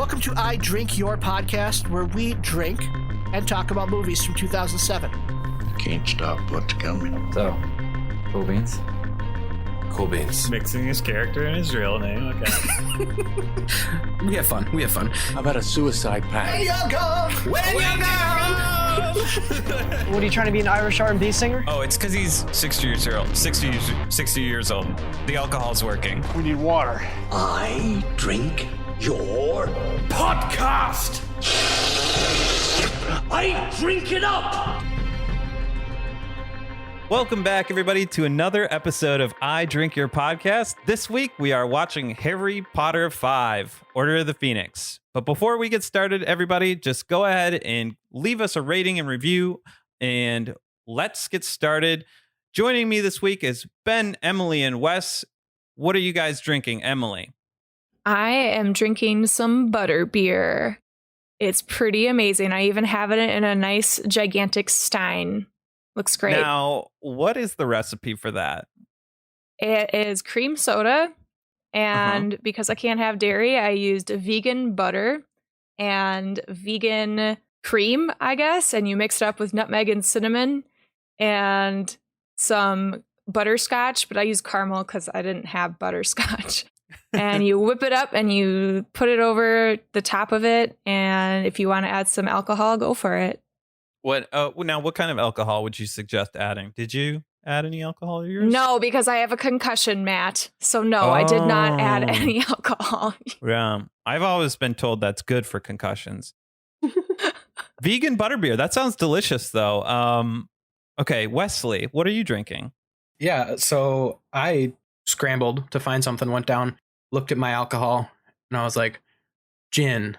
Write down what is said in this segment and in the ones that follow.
Welcome to I Drink Your podcast, where we drink and talk about movies from 2007. Can't stop what's coming. So, cool beans. Cool beans. Mixing his character and his real name. Okay. We have fun. How about a suicide pact? What are you trying to be, an Irish R&B singer? Oh, it's because he's 60 years old. 60 years old. The alcohol's working. We need water. I drink your podcast. I drink it up. Welcome back, everybody, to another episode of I Drink Your Podcast. This week, we are watching Harry Potter 5, Order of the Phoenix. But before we get started, everybody, just go ahead and leave us a rating and review, and let's get started. Joining me this week is Ben, Emily, and Wes. What are you guys drinking, Emily? I am drinking some butter beer. It's pretty amazing. I even have it in a nice, gigantic stein. Looks great. Now, what is the recipe for that? It is cream soda, and because I can't have dairy, I used vegan butter and vegan cream, I guess, and you mix it up with nutmeg and cinnamon and some butterscotch, but I used caramel because I didn't have butterscotch. And you whip it up and you put it over the top of it, and if you want to add some alcohol, go for it. What kind of alcohol would you suggest adding? Did you add any alcohol to yours? No, because I have a concussion, Matt. So no, I did not add any alcohol. Yeah, I've always been told that's good for concussions. Vegan butterbeer. That sounds delicious, though. Okay, Wesley, what are you drinking? Yeah, so I scrambled to find something, went down, looked at my alcohol, and I was like, gin,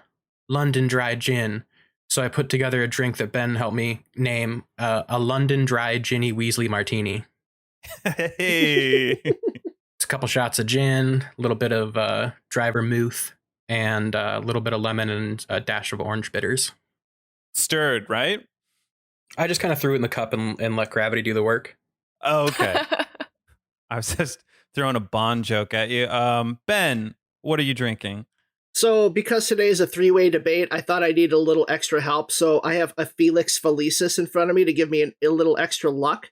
London Dry gin. So I put together a drink that Ben helped me name, a London Dry Ginny Weasley Martini. Hey! It's a couple shots of gin, a little bit of dry vermouth, and a little bit of lemon and a dash of orange bitters. Stirred, right? I just kind of threw it in the cup and let gravity do the work. Oh, okay. I was just throwing a Bond joke at you. Ben, what are you drinking? So, because today is a three-way debate, I thought I needed a little extra help, so I have a Felix Felicis in front of me to give me a little extra luck.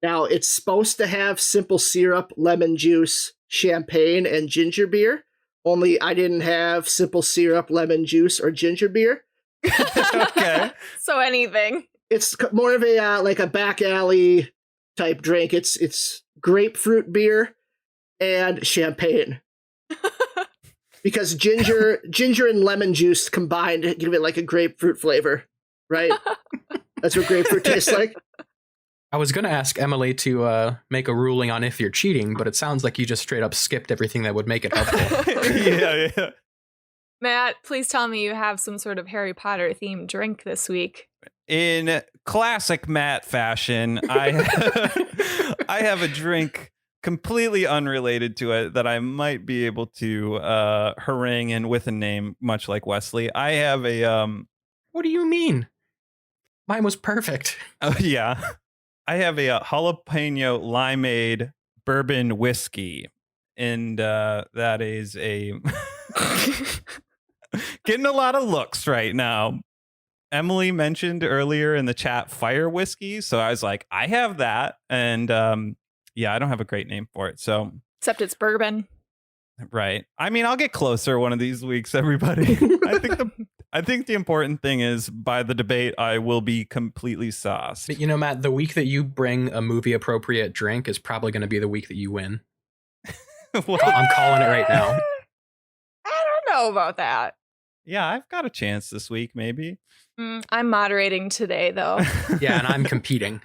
Now, it's supposed to have simple syrup, lemon juice, champagne, and ginger beer, only I didn't have simple syrup, lemon juice, or ginger beer. Okay. So anything. It's more of a like a back alley type drink. It's grapefruit beer and champagne. Because ginger and lemon juice combined give it like a grapefruit flavor, right? That's what grapefruit tastes like. I was going to ask Emily to make a ruling on if you're cheating, but it sounds like you just straight up skipped everything that would make it helpful. Yeah. Matt, please tell me you have some sort of Harry Potter themed drink this week. In classic Matt fashion, I have a drink completely unrelated to it that I might be able to harangue in with a name, much like Wesley. I have a What do you mean? Mine was perfect. Oh yeah, I have a jalapeno limeade bourbon whiskey, and that is a getting a lot of looks right now. Emily mentioned earlier in the chat fire whiskey, so I was like, I have that, and yeah, I don't have a great name for it. So Except it's bourbon. Right. I mean, I'll get closer one of these weeks, everybody. I think the important thing is by the debate, I will be completely sauced. But you know, Matt, the week that you bring a movie appropriate drink is probably going to be the week that you win. I'm calling it right now. I don't know about that. Yeah, I've got a chance this week, maybe. I'm moderating today, though. Yeah, and I'm competing.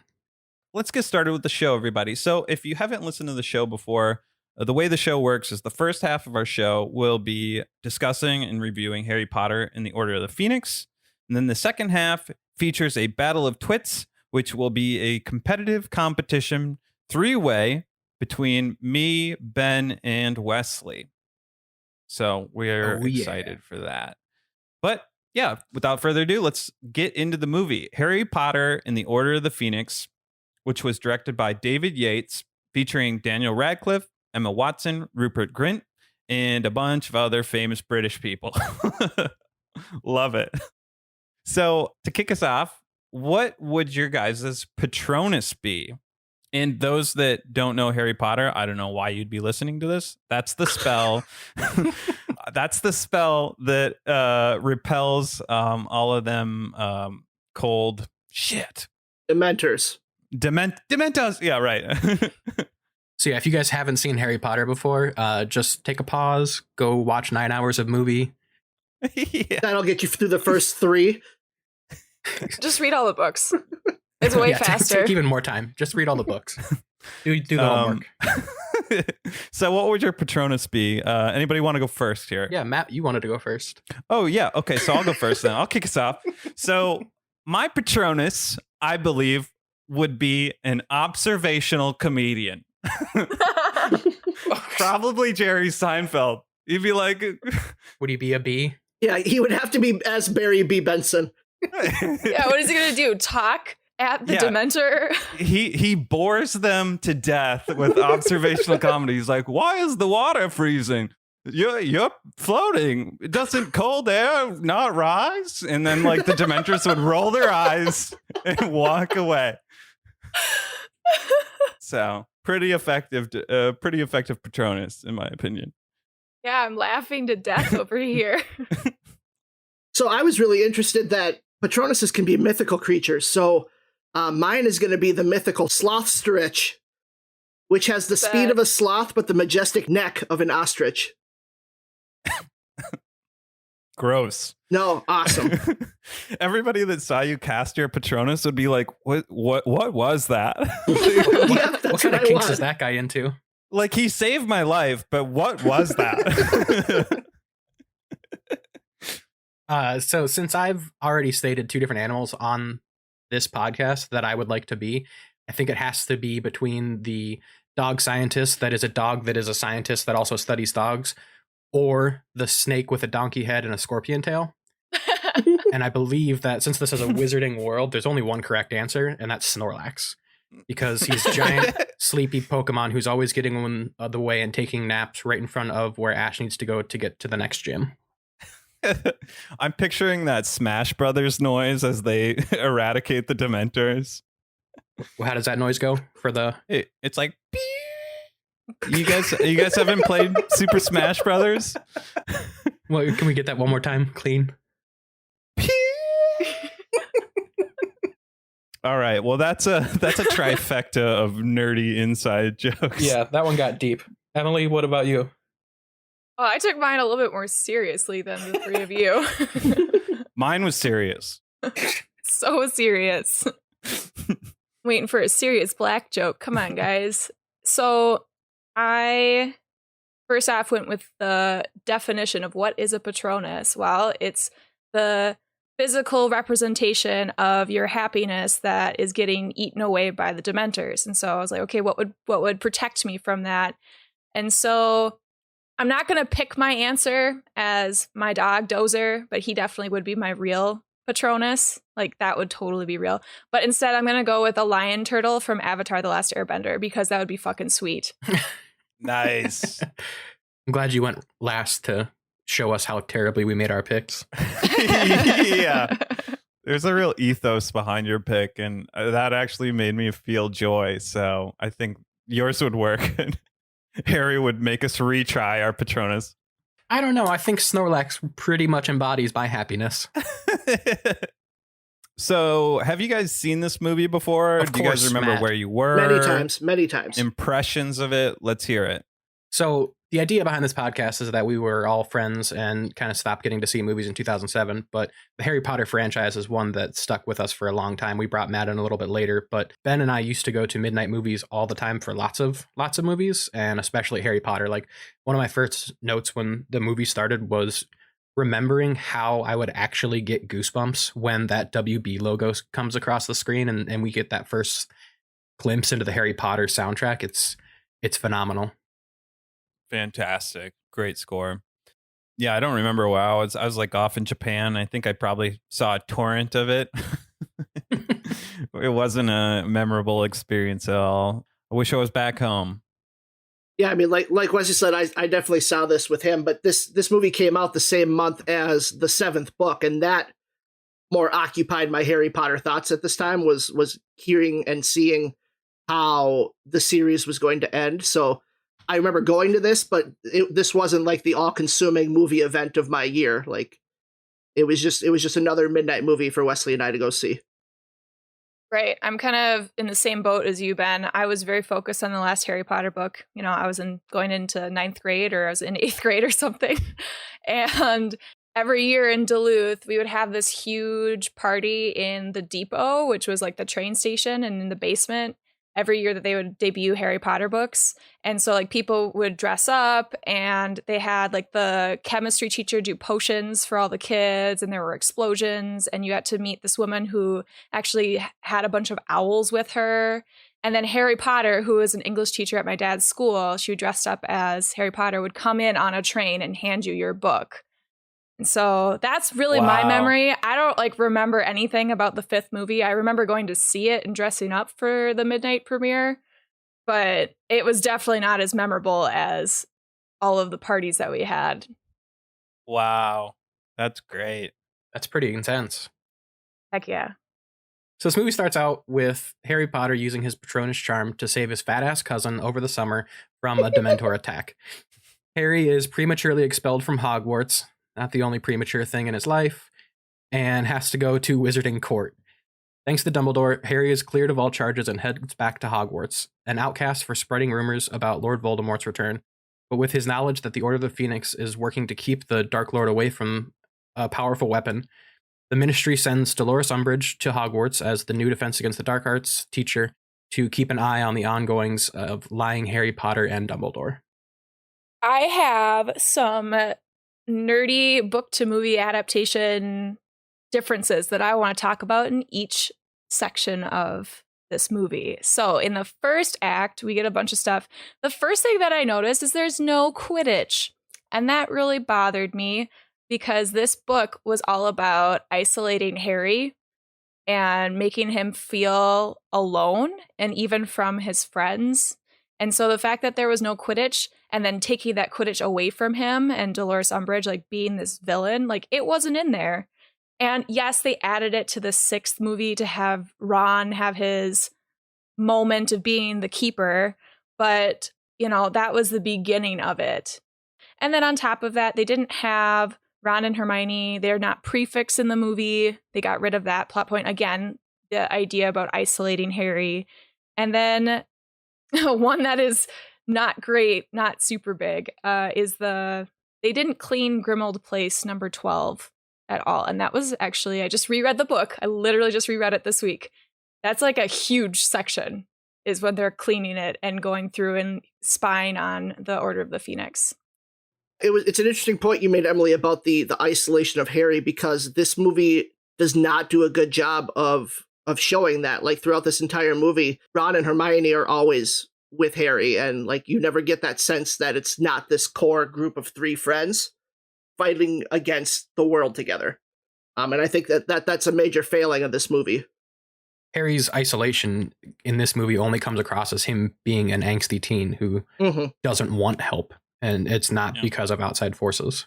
Let's get started with the show, everybody. So if you haven't listened to the show before, the way the show works is the first half of our show will be discussing and reviewing Harry Potter and the Order of the Phoenix. And then the second half features a battle of twits, which will be a competitive competition three-way between me, Ben, and Wesley. So we're excited for that. But yeah, without further ado, let's get into the movie. Harry Potter and the Order of the Phoenix, which was directed by David Yates, featuring Daniel Radcliffe, Emma Watson, Rupert Grint, and a bunch of other famous British people. Love it. So to kick us off, what would your guys' Patronus be? And those that don't know Harry Potter, I don't know why you'd be listening to this. That's the spell. That's the spell that repels all of them cold shit. Dementors. Dementos. Yeah, right. So yeah, if you guys haven't seen Harry Potter before, just take a pause, go watch 9 hours of movie. Yeah. That'll get you through the first 3. Just read all the books. It's way faster. Take even more time. Just read all the books. Do the homework. So what would your Patronus be? Anybody want to go first here? Yeah, Matt, you wanted to go first. Oh, yeah. Okay, so I'll go first then. I'll kick us off. So my Patronus, I believe, would be an observational comedian. Probably Jerry Seinfeld. He'd be like... Would he be a bee? Yeah, he would have to be as Barry B. Benson. Yeah, what is he going to do? Talk at the Dementor? He bores them to death with observational comedy. He's like, why is the water freezing? You're floating. Doesn't cold air not rise? And then like the Dementors would roll their eyes and walk away. So pretty effective Patronus, in my opinion. Yeah, I'm laughing to death over here. So I was really interested that Patronuses can be mythical creatures. So mine is going to be the mythical Slothstrich, which has the speed of a sloth but the majestic neck of an ostrich. Gross. No, awesome. Everybody that saw you cast your Patronus would be like, what was that? What kind of kinks is that guy into? Like, he saved my life, but what was that? So since I've already stated 2 different animals on this podcast that I would like to be, I think it has to be between the dog scientist that is a dog that is a scientist that also studies dogs, or the snake with a donkey head and a scorpion tail. And I believe that since this is a wizarding world, there's only one correct answer, and that's Snorlax. Because he's a giant, sleepy Pokemon who's always getting in the way and taking naps right in front of where Ash needs to go to get to the next gym. I'm picturing that Smash Brothers noise as they eradicate the Dementors. Well, how does that noise go for the? It's like, you guys haven't played Super Smash Brothers? Well, can we get that one more time, clean? All right. Well, that's a trifecta of nerdy inside jokes. Yeah, that one got deep. Emily, what about you? Oh, I took mine a little bit more seriously than the 3 of you. Mine was serious. So serious. Waiting for a Sirius Black joke. Come on, guys. So I first off went with the definition of what is a Patronus. Well, it's the physical representation of your happiness that is getting eaten away by the Dementors. And so I was like, okay, what would protect me from that? And so I'm not going to pick my answer as my dog Dozer, but he definitely would be my real Patronus. Like, that would totally be real. But instead, I'm going to go with a lion turtle from Avatar: The Last Airbender, because that would be fucking sweet. Nice. I'm glad you went last to show us how terribly we made our picks. Yeah. There's a real ethos behind your pick, and that actually made me feel joy. So I think yours would work. Harry would make us retry our Patronus. I don't know. I think Snorlax pretty much embodies my happiness. So, have you guys seen this movie before? Of Do you guys course, remember Matt. where you were? Many times. Impressions of it? Let's hear it. So the idea behind this podcast is that we were all friends and kind of stopped getting to see movies in 2007. But the Harry Potter franchise is one that stuck with us for a long time. We brought Matt in a little bit later, but Ben and I used to go to midnight movies all the time for lots of movies, and especially Harry Potter. Like, one of my first notes when the movie started was remembering how I would actually get goosebumps when that WB logo comes across the screen and we get that first glimpse into the Harry Potter soundtrack. It's phenomenal. Fantastic. Great score. Yeah, I don't remember where I was like off in Japan. I think I probably saw a torrent of it. It wasn't a memorable experience at all. I wish I was back home. Yeah, I mean, like Wesley said, I definitely saw this with him, but this movie came out the same month as the seventh book, and that more occupied my Harry Potter thoughts at this time was hearing and seeing how the series was going to end. So I remember going to this, but this wasn't like the all-consuming movie event of my year. Like it was just another midnight movie for Wesley and I to go see. Right. I'm kind of in the same boat as you, Ben. I was very focused on the last Harry Potter book. You know, I was going into ninth grade, or I was in eighth grade or something. And every year in Duluth, we would have this huge party in the depot, which was like the train station, and in the basement every year that they would debut Harry Potter books. And so like people would dress up, and they had like the chemistry teacher do potions for all the kids, and there were explosions, and you got to meet this woman who actually had a bunch of owls with her. And then Harry Potter, who was an English teacher at my dad's school, she dressed up as Harry Potter, would come in on a train and hand you your book. And so that's really my memory. I don't like remember anything about the fifth movie. I remember going to see it and dressing up for the midnight premiere, but it was definitely not as memorable as all of the parties that we had. Wow. That's great. That's pretty intense. Heck yeah. So this movie starts out with Harry Potter using his Patronus charm to save his fat-ass cousin over the summer from a Dementor attack. Harry is prematurely expelled from Hogwarts, not the only premature thing in his life, and has to go to Wizarding Court. Thanks to Dumbledore, Harry is cleared of all charges and heads back to Hogwarts, an outcast for spreading rumors about Lord Voldemort's return. But with his knowledge that the Order of the Phoenix is working to keep the Dark Lord away from a powerful weapon, the Ministry sends Dolores Umbridge to Hogwarts as the new Defense Against the Dark Arts teacher to keep an eye on the ongoings of lying Harry Potter and Dumbledore. I have some nerdy book to movie adaptation differences that I want to talk about in each section of this movie. So in the first act, we get a bunch of stuff. The first thing that I noticed is there's no Quidditch. And that really bothered me because this book was all about isolating Harry and making him feel alone and even from his friends. And so the fact that there was no Quidditch and then taking that Quidditch away from him and Dolores Umbridge like being this villain, like it wasn't in there. And yes, they added it to the sixth movie to have Ron have his moment of being the keeper. But, you know, that was the beginning of it. And then on top of that, they didn't have Ron and Hermione. They're not prefix in the movie. They got rid of that plot point. Again, the idea about isolating Harry. And then one that is not great, not super big, is they didn't clean Grimmauld Place number 12 at all. And that was actually, I just reread the book. I literally just reread it this week. That's like a huge section is when they're cleaning it and going through and spying on the Order of the Phoenix. It's an interesting point you made, Emily, about the isolation of Harry, because this movie does not do a good job of showing that. Like throughout this entire movie, Ron and Hermione are always with Harry, and like you never get that sense that it's not this core group of three friends fighting against the world together. And I think that's a major failing of this movie. Harry's isolation in this movie only comes across as him being an angsty teen who doesn't want help, and it's not because of outside forces.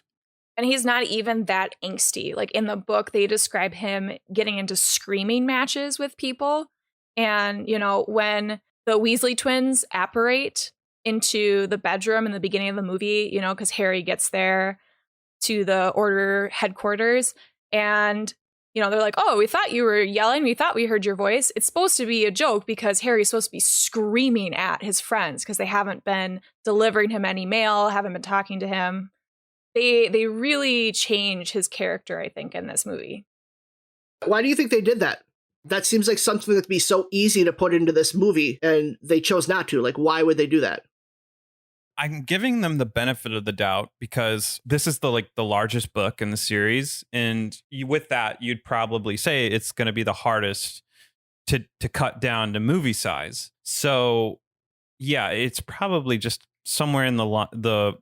And he's not even that angsty. Like in the book, they describe him getting into screaming matches with people. And, you know, when the Weasley twins apparate into the bedroom in the beginning of the movie, you know, because Harry gets there to the Order headquarters and, you know, they're like, oh, we thought you were yelling. We thought we heard your voice. It's supposed to be a joke because Harry's supposed to be screaming at his friends because they haven't been delivering him any mail, haven't been talking to him. They really change his character, I think, in this movie. Why do you think they did that? That seems like something that'd be so easy to put into this movie, and they chose not to. Like, why would they do that? I'm giving them the benefit of the doubt because this is the largest book in the series, and with that, you'd probably say it's going to be the hardest to cut down to movie size. So, yeah, it's probably just somewhere in the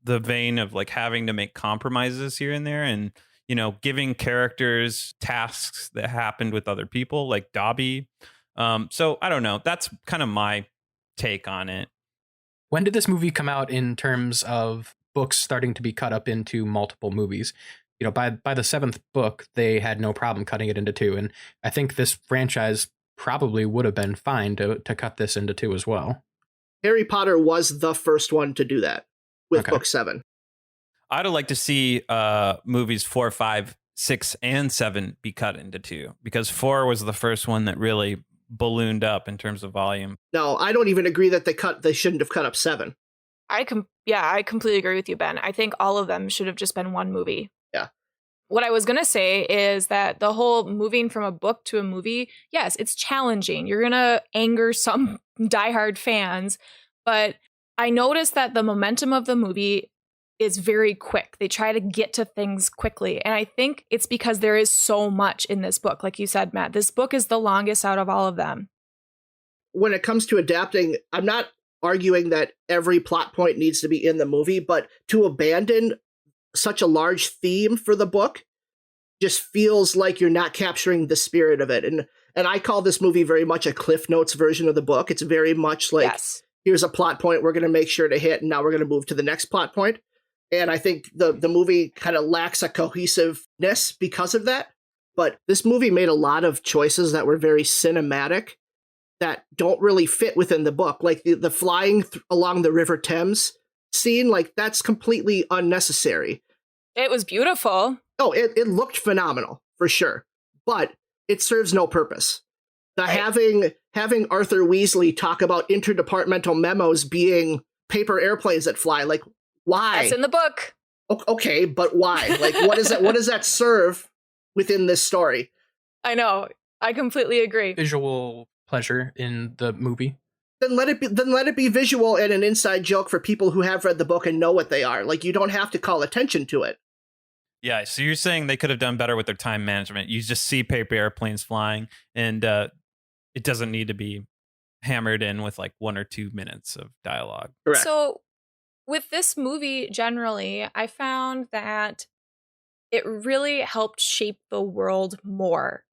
vein of like having to make compromises here and there, and you know, giving characters tasks that happened with other people, like Dobby. So I don't know. That's kind of my take on it. When did this movie come out in terms of books starting to be cut up into multiple movies? You know, by the seventh book, they had no problem cutting it into two. And I think this franchise probably would have been fine to cut this into two as well. Harry Potter was the first one to do that with book 7. I'd like to see movies 4, 5, 6, and 7 be cut into two, because 4 was the first one that really ballooned up in terms of volume. No, I don't even agree that they shouldn't have cut up 7. I completely agree with you, Ben. I think all of them should have just been one movie. Yeah. What I was going to say is that the whole moving from a book to a movie, yes, it's challenging. You're going to anger some diehard fans, but I noticed that the momentum of the movie is very quick. They try to get to things quickly. And I think it's because there is so much in this book. Like you said, Matt, this book is the longest out of all of them. When it comes to adapting, I'm not arguing that every plot point needs to be in the movie, but to abandon such a large theme for the book just feels like you're not capturing the spirit of it. And I call this movie very much a Cliff Notes version of the book. It's very much like, here's a plot point we're going to make sure to hit, and now we're going to move to the next plot point. And I think the movie kind of lacks a cohesiveness because of that. But this movie made a lot of choices that were very cinematic that don't really fit within the book. Like the flying along the River Thames scene, like that's completely unnecessary. It was beautiful. Oh, it looked phenomenal for sure, but it serves no purpose. Having Arthur Weasley talk about interdepartmental memos being paper airplanes that fly, like why? That's in the book. Okay, but why? Like what does that serve within this story? I know. I completely agree. Visual pleasure in the movie. Then let it be visual and an inside joke for people who have read the book and know what they are. Like you don't have to call attention to it. Yeah, so you're saying they could have done better with their time management. You just see paper airplanes flying, and it doesn't need to be hammered in with like 1 or 2 minutes of dialogue. Correct. So with this movie generally, I found that it really helped shape the world more.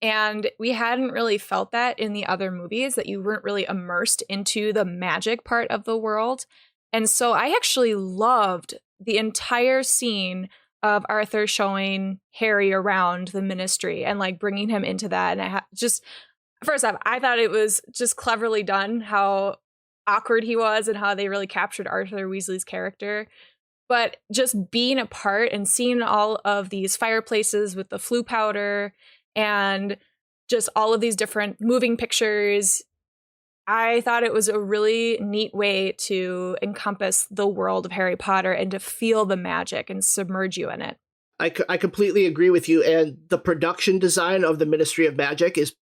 And we hadn't really felt that in the other movies, that you weren't really immersed into the magic part of the world. And so I actually loved the entire scene of Arthur showing Harry around the ministry and like bringing him into that. And first off, I thought it was just cleverly done how awkward he was and how they really captured Arthur Weasley's character. But just being a part and seeing all of these fireplaces with the flue powder and just all of these different moving pictures, I thought it was a really neat way to encompass the world of Harry Potter and to feel the magic and submerge you in it. I completely agree with you. And the production design of the Ministry of Magic is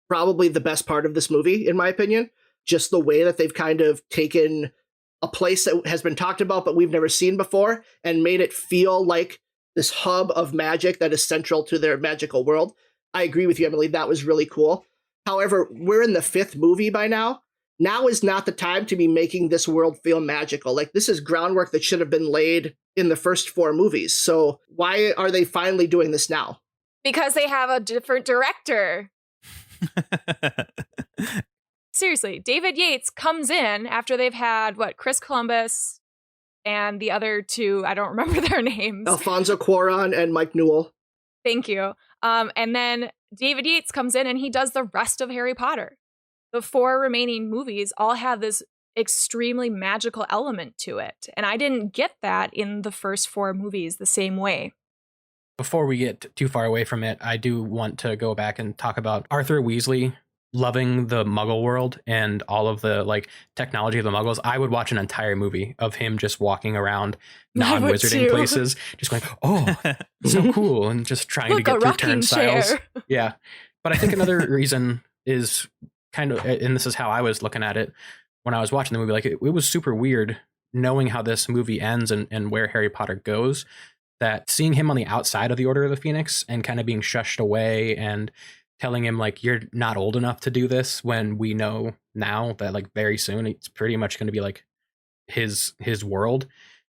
probably the best part of this movie, in my opinion. Just the way that they've kind of taken a place that has been talked about but we've never seen before and made it feel like this hub of magic that is central to their magical world. I agree with you, Emily. That was really cool. However, we're in the 5th movie by now. Now is not the time to be making this world feel magical. Like, this is groundwork that should have been laid in the first 4 movies. So why are they finally doing this now? Because they have a different director. Seriously, David Yates comes in after they've had, Chris Columbus and the other 2, I don't remember their names. Alfonso Cuarón and Mike Newell. Thank you. And then David Yates comes in and he does the rest of Harry Potter. The 4 remaining movies all have this extremely magical element to it. And I didn't get that in the first 4 movies the same way. Before we get too far away from it, I do want to go back and talk about Arthur Weasley loving the Muggle world and all of the technology of the Muggles. I would watch an entire movie of him just walking around non-wizarding places, just going, "Oh, so cool," and just trying to get through turnstiles. Yeah, but I think another reason is kind of, and this is how I was looking at it when I was watching the movie. It was super weird knowing how this movie ends and where Harry Potter goes. That seeing him on the outside of the Order of the Phoenix and kind of being shushed away and telling him you're not old enough to do this, when we know now that very soon it's pretty much going to be his world.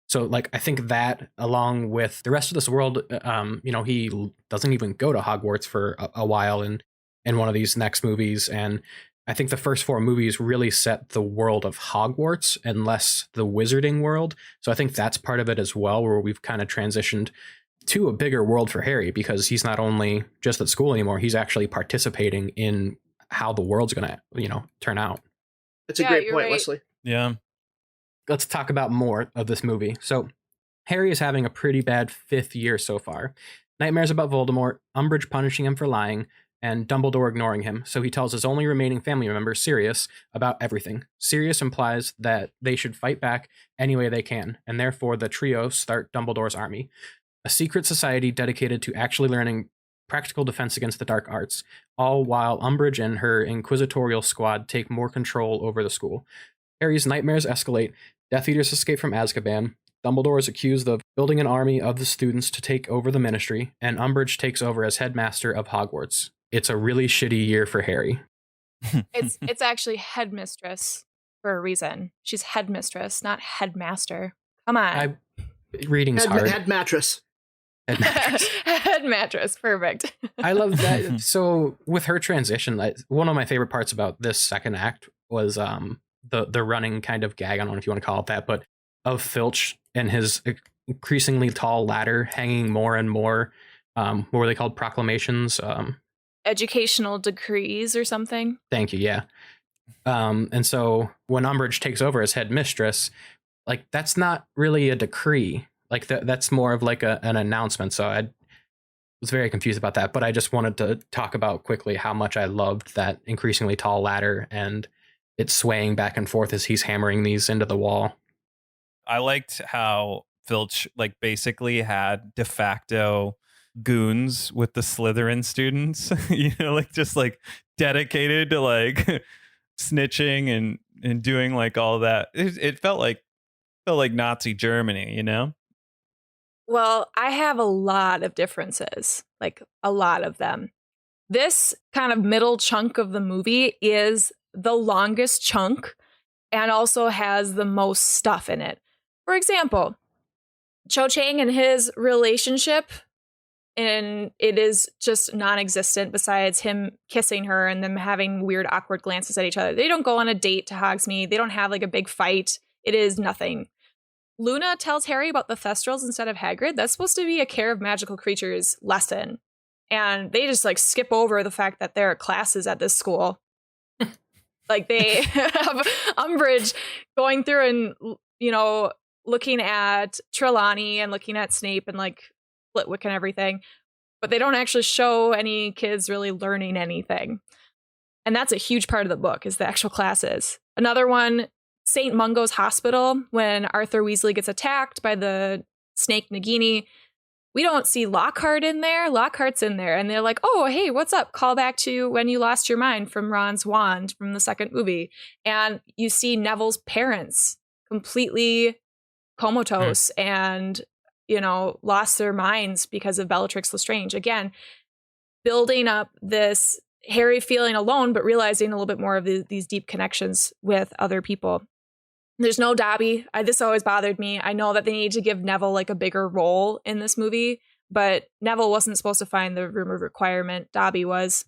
So I think that, along with the rest of this world, he doesn't even go to Hogwarts for a while in one of these next movies. And I think the first 4 movies really set the world of Hogwarts and less the wizarding world. So I think that's part of it as well, where we've kind of transitioned to a bigger world for Harry, because he's not only just at school anymore, he's actually participating in how the world's going to, turn out. That's a great point, right. Wesley. Yeah. Let's talk about more of this movie. So Harry is having a pretty bad 5th year so far. Nightmares about Voldemort, Umbridge punishing him for lying, and Dumbledore ignoring him. So he tells his only remaining family member, Sirius, about everything. Sirius implies that they should fight back any way they can, and therefore the trio start Dumbledore's army, a secret society dedicated to actually learning practical defense against the dark arts, all while Umbridge and her inquisitorial squad take more control over the school. Harry's nightmares escalate, Death Eaters escape from Azkaban, Dumbledore is accused of building an army of the students to take over the Ministry, and Umbridge takes over as headmaster of Hogwarts. It's a really shitty year for Harry. It's actually headmistress for a reason. She's headmistress, not headmaster. Come on. Reading's hard. Head mattress. Head mattress. Perfect. I love that. So with her transition, one of my favorite parts about this second act was the running kind of gag, I don't know if you want to call it that, but of Filch and his increasingly tall ladder hanging more and more. What were they called? Proclamations? Educational decrees or something. Thank you. Yeah. And so when Umbridge takes over as headmistress, like that's not really a decree. Like that's more of like an announcement. So I was very confused about that, but I just wanted to talk about quickly how much I loved that increasingly tall ladder and it's swaying back and forth as he's hammering these into the wall. I liked how Filch like basically had de facto goons with the Slytherin students, like just like dedicated to like snitching and doing like all that. It felt like Nazi Germany, Well, I have a lot of differences, like a lot of them. This kind of middle chunk of the movie is the longest chunk and also has the most stuff in it. For example, Cho Chang and his relationship, and it is just non-existent besides him kissing her and them having weird, awkward glances at each other. They don't go on a date to Hogsmeade. They don't have like a big fight. It is nothing. Luna tells Harry about the Thestrals instead of Hagrid. That's supposed to be a care of magical creatures lesson. And they just like skip over the fact that there are classes at this school. Like they have Umbridge going through and, looking at Trelawney and looking at Snape and like Flitwick and everything. But they don't actually show any kids really learning anything. And that's a huge part of the book is the actual classes. Another one, St. Mungo's Hospital, when Arthur Weasley gets attacked by the snake Nagini. We don't see Lockhart in there. Lockhart's in there. And they're like, oh, hey, what's up? Call back to When You Lost Your Mind from Ron's wand from the second movie. And you see Neville's parents completely comatose and, lost their minds because of Bellatrix Lestrange. Again, building up this Harry feeling alone, but realizing a little bit more of these deep connections with other people. There's no Dobby. This always bothered me. I know that they need to give Neville like a bigger role in this movie, but Neville wasn't supposed to find the room of requirement. Dobby was.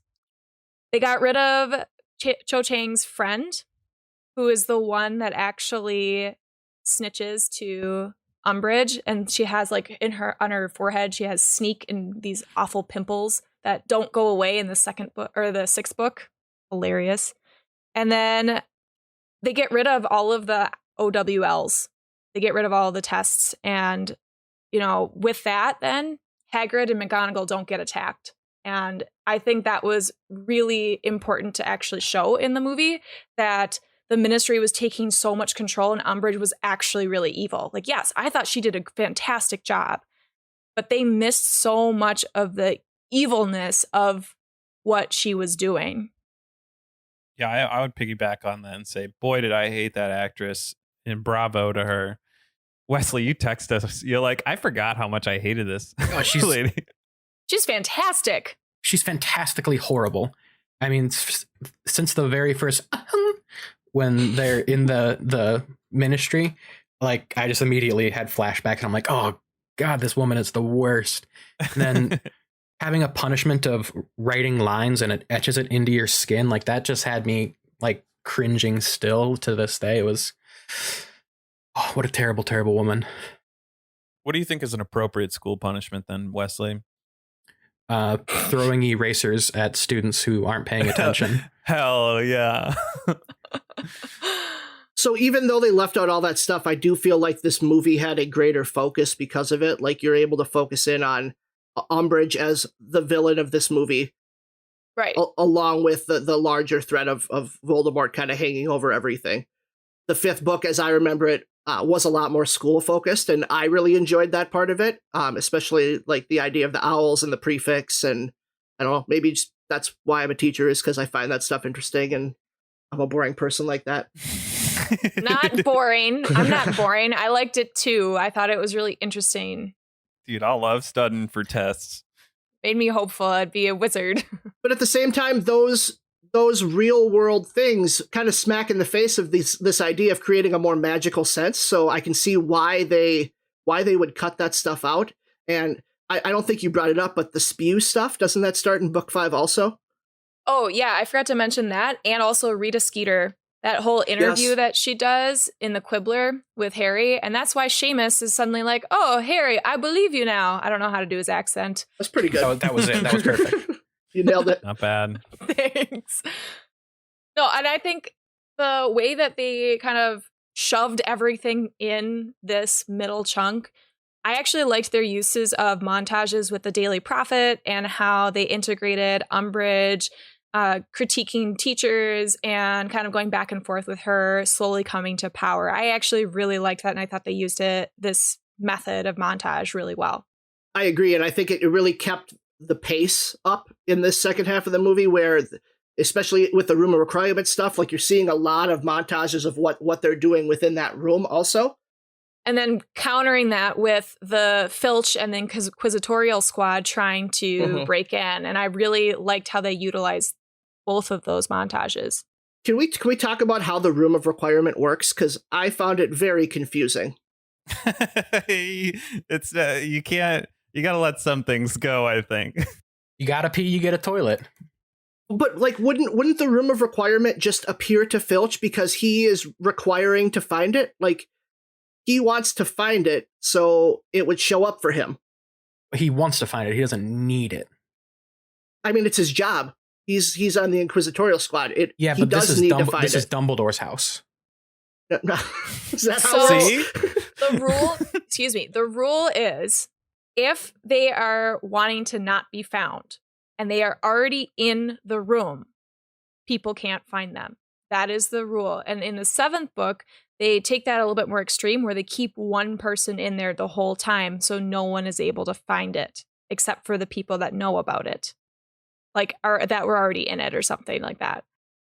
They got rid of Cho Chang's friend, who is the one that actually snitches to Umbridge, and she has like on her forehead, she has sneak and these awful pimples that don't go away in the second book or the sixth book. Hilarious. And then they get rid of all of the OWLs. They get rid of all the tests. And, with that, then Hagrid and Mcgonagall don't get attacked. And I think that was really important to actually show in the movie that the Ministry was taking so much control and Umbridge was actually really evil. Like, yes, I thought she did a fantastic job, but they missed so much of the evilness of what she was doing. Yeah, I would piggyback on that and say, boy, did I hate that actress, and bravo to her. Wesley, you text us. You're like, I forgot how much I hated this lady. She's fantastic. She's fantastically horrible. I mean, since the very first when they're in the Ministry, like I just immediately had flashback and I'm like, oh God, this woman is the worst. And then having a punishment of writing lines and it etches it into your skin, like that just had me like cringing still to this day. It was, oh, what a terrible, terrible woman. What do you think is an appropriate school punishment then, Wesley? Throwing erasers at students who aren't paying attention. Hell yeah. So even though they left out all that stuff, I do feel like this movie had a greater focus because of it. Like, you're able to focus in on Umbridge as the villain of this movie. Right. Along with the larger threat of Voldemort kind of hanging over everything. The fifth book, as I remember it, was a lot more school focused, and I really enjoyed that part of it, especially like the idea of the owls and the prefix. And I don't know, maybe just, that's why I'm a teacher, is because I find that stuff interesting, and I'm a boring person like that. Not boring. I'm not boring. I liked it too. I thought it was really interesting. Dude, I love studying for tests. Made me hopeful I'd be a wizard. But at the same time, those real world things kind of smack in the face of this idea of creating a more magical sense. So I can see why they would cut that stuff out. And I don't think you brought it up, but the spew stuff, doesn't that start in book 5 also? Oh, yeah, I forgot to mention that. And also Rita Skeeter, that whole interview that she does in the Quibbler with Harry. And that's why Seamus is suddenly like, oh, Harry, I believe you now. I don't know how to do his accent. That's pretty good. Oh, that was it. That was perfect. You nailed it. Not bad. Thanks. No, and I think the way that they kind of shoved everything in this middle chunk, I actually liked their uses of montages with the Daily Prophet and how they integrated Umbridge critiquing teachers and kind of going back and forth with her slowly coming to power. I actually really liked that, and I thought they used this method of montage really well. I agree, and I think it really kept the pace up in this second half of the movie, where especially with the room of requirement stuff, like, you're seeing a lot of montages of what they're doing within that room also. And then countering that with the Filch and then Inquisitorial Squad trying to break in. And I really liked how they utilized both of those montages. Can we talk about how the room of requirement works? Because I found it very confusing. It's you gotta let some things go, I think. You gotta pee, you get a toilet. But like, wouldn't the room of requirement just appear to Filch because he is requiring to find it? Like, he wants to find it, so it would show up for him. He wants to find it. He doesn't need it. I mean, it's his job. He's on the Inquisitorial Squad. But this is Dumbledore's house. No. Is that So, how See? The rule is, if they are wanting to not be found and they are already in the room, people can't find them. That is the rule. And in the 7th book, they take that a little bit more extreme, where they keep one person in there the whole time, so no one is able to find it except for the people that know about it, like that were already in it or something like that.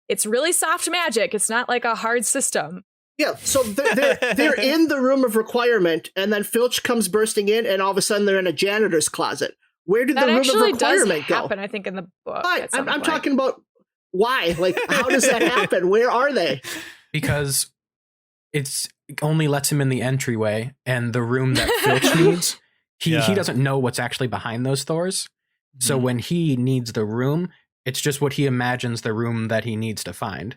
It's really soft magic. It's not like a hard system. Yeah, so they're in the room of requirement, and then Filch comes bursting in, and all of a sudden they're in a janitor's closet. Where did the room of requirement go? Happen, I think, in the book. But I'm talking about why. Like, how does that happen? Where are they? Because it only lets him in the entryway, and the room that Filch needs, he doesn't know what's actually behind those doors. So when he needs the room, it's just what he imagines the room that he needs to find.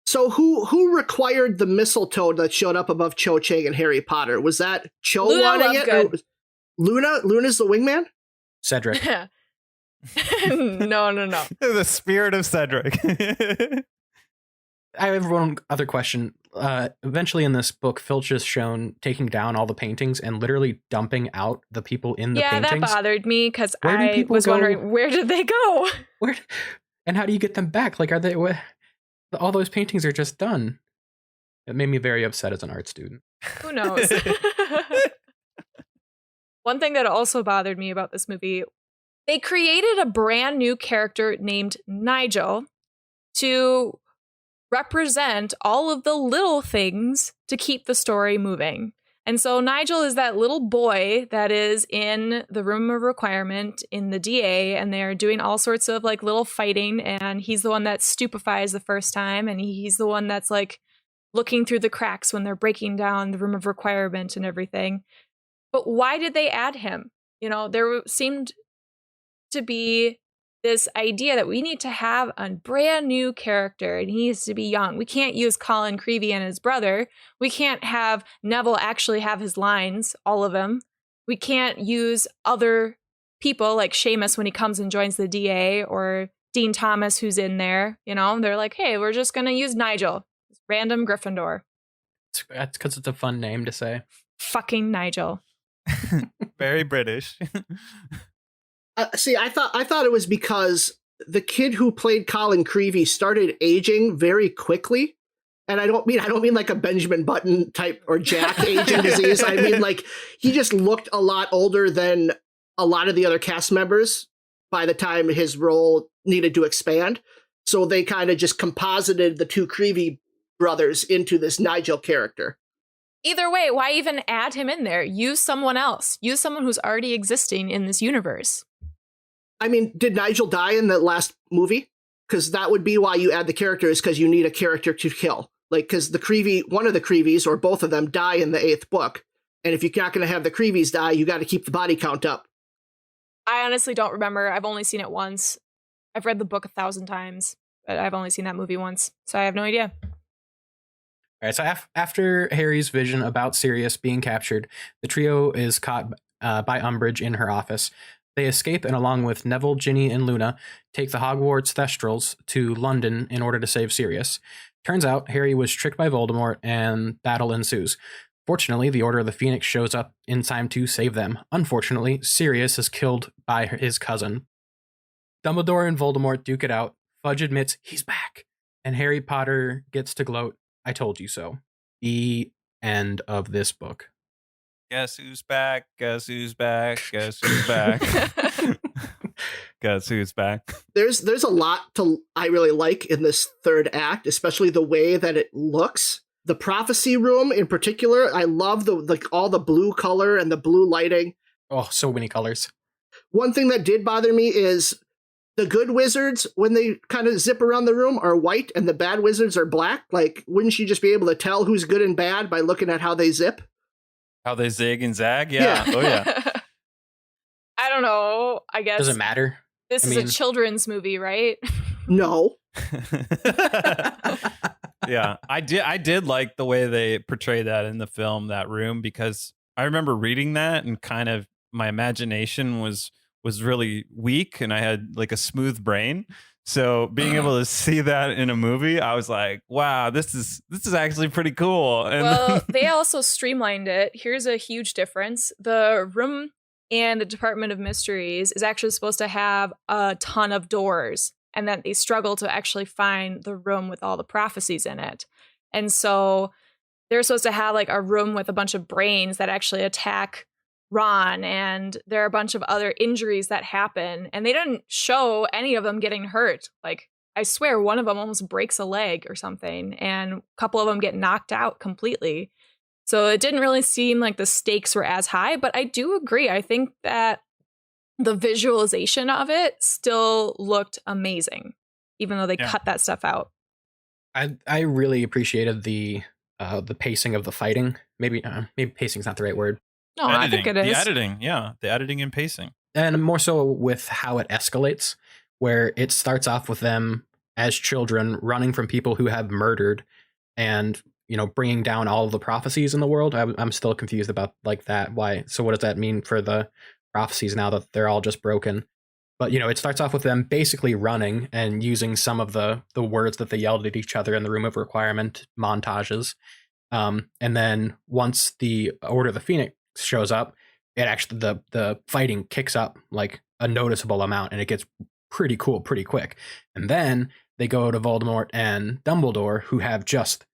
So who required the mistletoe that showed up above Cho Chang and Harry Potter? Was that Cho wanting it? Or Luna? Luna's the wingman? Cedric. No. The spirit of Cedric. I have one other question. Eventually in this book, Filch is shown taking down all the paintings and literally dumping out the people in the paintings. Yeah, that bothered me because I was wondering, where did they go? And how do you get them back? Like, are they... all those paintings are just done. It made me very upset as an art student. Who knows? One thing that also bothered me about this movie, they created a brand new character named Nigel to represent all of the little things to keep the story moving. And so Nigel is that little boy that is in the room of requirement in the DA, and they're doing all sorts of like little fighting, and he's the one that stupefies the first time, and he's the one that's like looking through the cracks when they're breaking down the room of requirement and everything. But why did they add him? You know, there seemed to be this idea that we need to have a brand new character and he needs to be young. We can't use Colin Creevey and his brother. We can't have Neville actually have his lines, all of them. We can't use other people like Seamus when he comes and joins the DA, or Dean Thomas who's in there. You know, they're like, hey, we're just going to use Nigel, random Gryffindor. That's because it's a fun name to say. Fucking Nigel. Very British. See, I thought it was because the kid who played Colin Creevey started aging very quickly. And I don't mean like a Benjamin Button type or Jack aging disease. I mean, like, he just looked a lot older than a lot of the other cast members by the time his role needed to expand. So they kind of just composited the two Creevey brothers into this Nigel character. Either way, why even add him in there? Use someone else. Use someone who's already existing in this universe. I mean, did Nigel die in the last movie? Because that would be why you add the characters, because you need a character to kill. Like, because one of the Creeveys, or both of them, die in the 8th book. And if you're not going to have the Creeveys die, you got to keep the body count up. I honestly don't remember. I've only seen it once. I've read the book 1,000 times, but I've only seen that movie once. So I have no idea. All right, so after Harry's vision about Sirius being captured, the trio is caught by Umbridge in her office. They escape, and along with Neville, Ginny, and Luna, take the Hogwarts Thestrals to London in order to save Sirius. Turns out Harry was tricked by Voldemort, and battle ensues. Fortunately, the Order of the Phoenix shows up in time to save them. Unfortunately, Sirius is killed by his cousin. Dumbledore and Voldemort duke it out. Fudge admits he's back, and Harry Potter gets to gloat, "I told you so." The end of this book. Guess who's back? Guess who's back? Guess who's back? Guess who's back? There's a lot I really like in this third act, especially the way that it looks. The prophecy room in particular, I love all the blue color and the blue lighting. Oh, so many colors. One thing that did bother me is the good wizards, when they kind of zip around the room, are white and the bad wizards are black. Like, wouldn't you just be able to tell who's good and bad by looking at how they zip? How they zig and zag? Yeah. Oh, yeah. I don't know. I guess. Does it matter? This is a children's movie, right? No. Yeah, I did like the way they portray that in the film, that room, because I remember reading that and kind of my imagination was really weak and I had like a smooth brain. So being able to see that in a movie, I was like, wow, this is actually pretty cool. And well, they also streamlined it. Here's a huge difference. The room in the Department of Mysteries is actually supposed to have a ton of doors, and that they struggle to actually find the room with all the prophecies in it. And so they're supposed to have like a room with a bunch of brains that actually attack Ron, and there are a bunch of other injuries that happen, and they didn't show any of them getting hurt. Like, I swear one of them almost breaks a leg or something, and a couple of them get knocked out completely. So it didn't really seem like the stakes were as high, but I do agree. I think that the visualization of it still looked amazing, even though they cut that stuff out. I really appreciated the pacing of the fighting. Maybe pacing's not the right word. No, I think it is. The editing, yeah. The editing and pacing. And more so with how it escalates, where it starts off with them as children running from people who have murdered and, you know, bringing down all of the prophecies in the world. I'm still confused about like that. Why? So what does that mean for the prophecies now that they're all just broken? But, you know, it starts off with them basically running and using some of the words that they yelled at each other in the Room of Requirement montages. And then once the Order of the Phoenix shows up, it actually the fighting kicks up like a noticeable amount, and it gets pretty cool pretty quick. And then they go to Voldemort and Dumbledore, who have just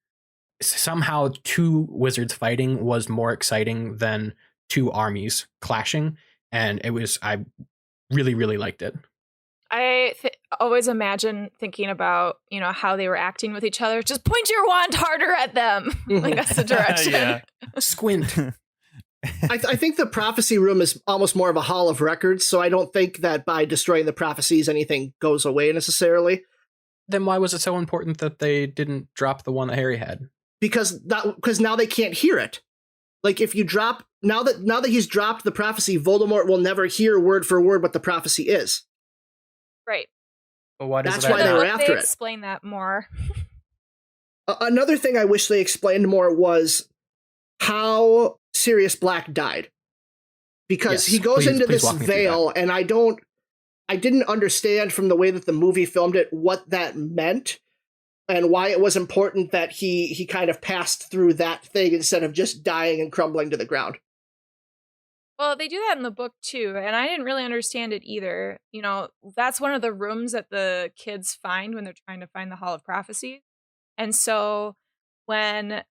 somehow two wizards fighting was more exciting than two armies clashing, and I really, really liked it. I always imagine thinking about, you know, how they were acting with each other. Just point your wand harder at them. Like, that's the direction. Yeah. Squint. I think the prophecy room is almost more of a hall of records, so I don't think that by destroying the prophecies anything goes away necessarily. Then why was it so important that they didn't drop the one that Harry had? Because now they can't hear it. Like, if you drop now that he's dropped the prophecy, Voldemort will never hear word for word what the prophecy is. Right. But what is That's that? why they The were book, after they it. explain that more. Another thing I wish they explained more was how Sirius Black died. Because Yes, he goes please into this walk me through veil, and I didn't understand from the way that the movie filmed it what that meant and why it was important that he kind of passed through that thing instead of just dying and crumbling to the ground. Well, they do that in the book too, and I didn't really understand it either. You know, that's one of the rooms that the kids find when they're trying to find the Hall of Prophecy. And so when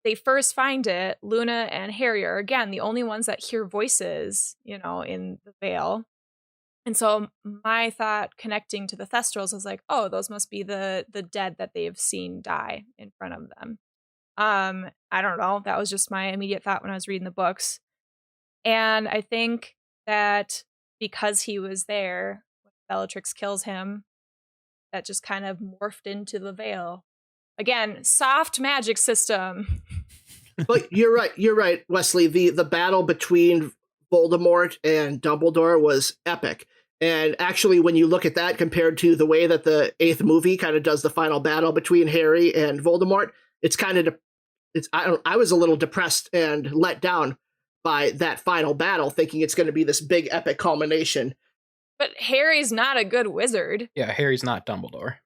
they first find it, Luna and Harry are, again, the only ones that hear voices, you know, in the veil. And so my thought connecting to the Thestrals is like, oh, those must be the dead that they've seen die in front of them. I don't know. That was just my immediate thought when I was reading the books. And I think that because he was there, when Bellatrix kills him, that just kind of morphed into the veil. Again, soft magic system. But you're right, Wesley. The battle between Voldemort and Dumbledore was epic. And actually, when you look at that compared to the way that the 8th movie kind of does the final battle between Harry and Voldemort, it's kind of I was a little depressed and let down by that final battle, thinking it's going to be this big epic culmination. But Harry's not a good wizard. Yeah, Harry's not Dumbledore.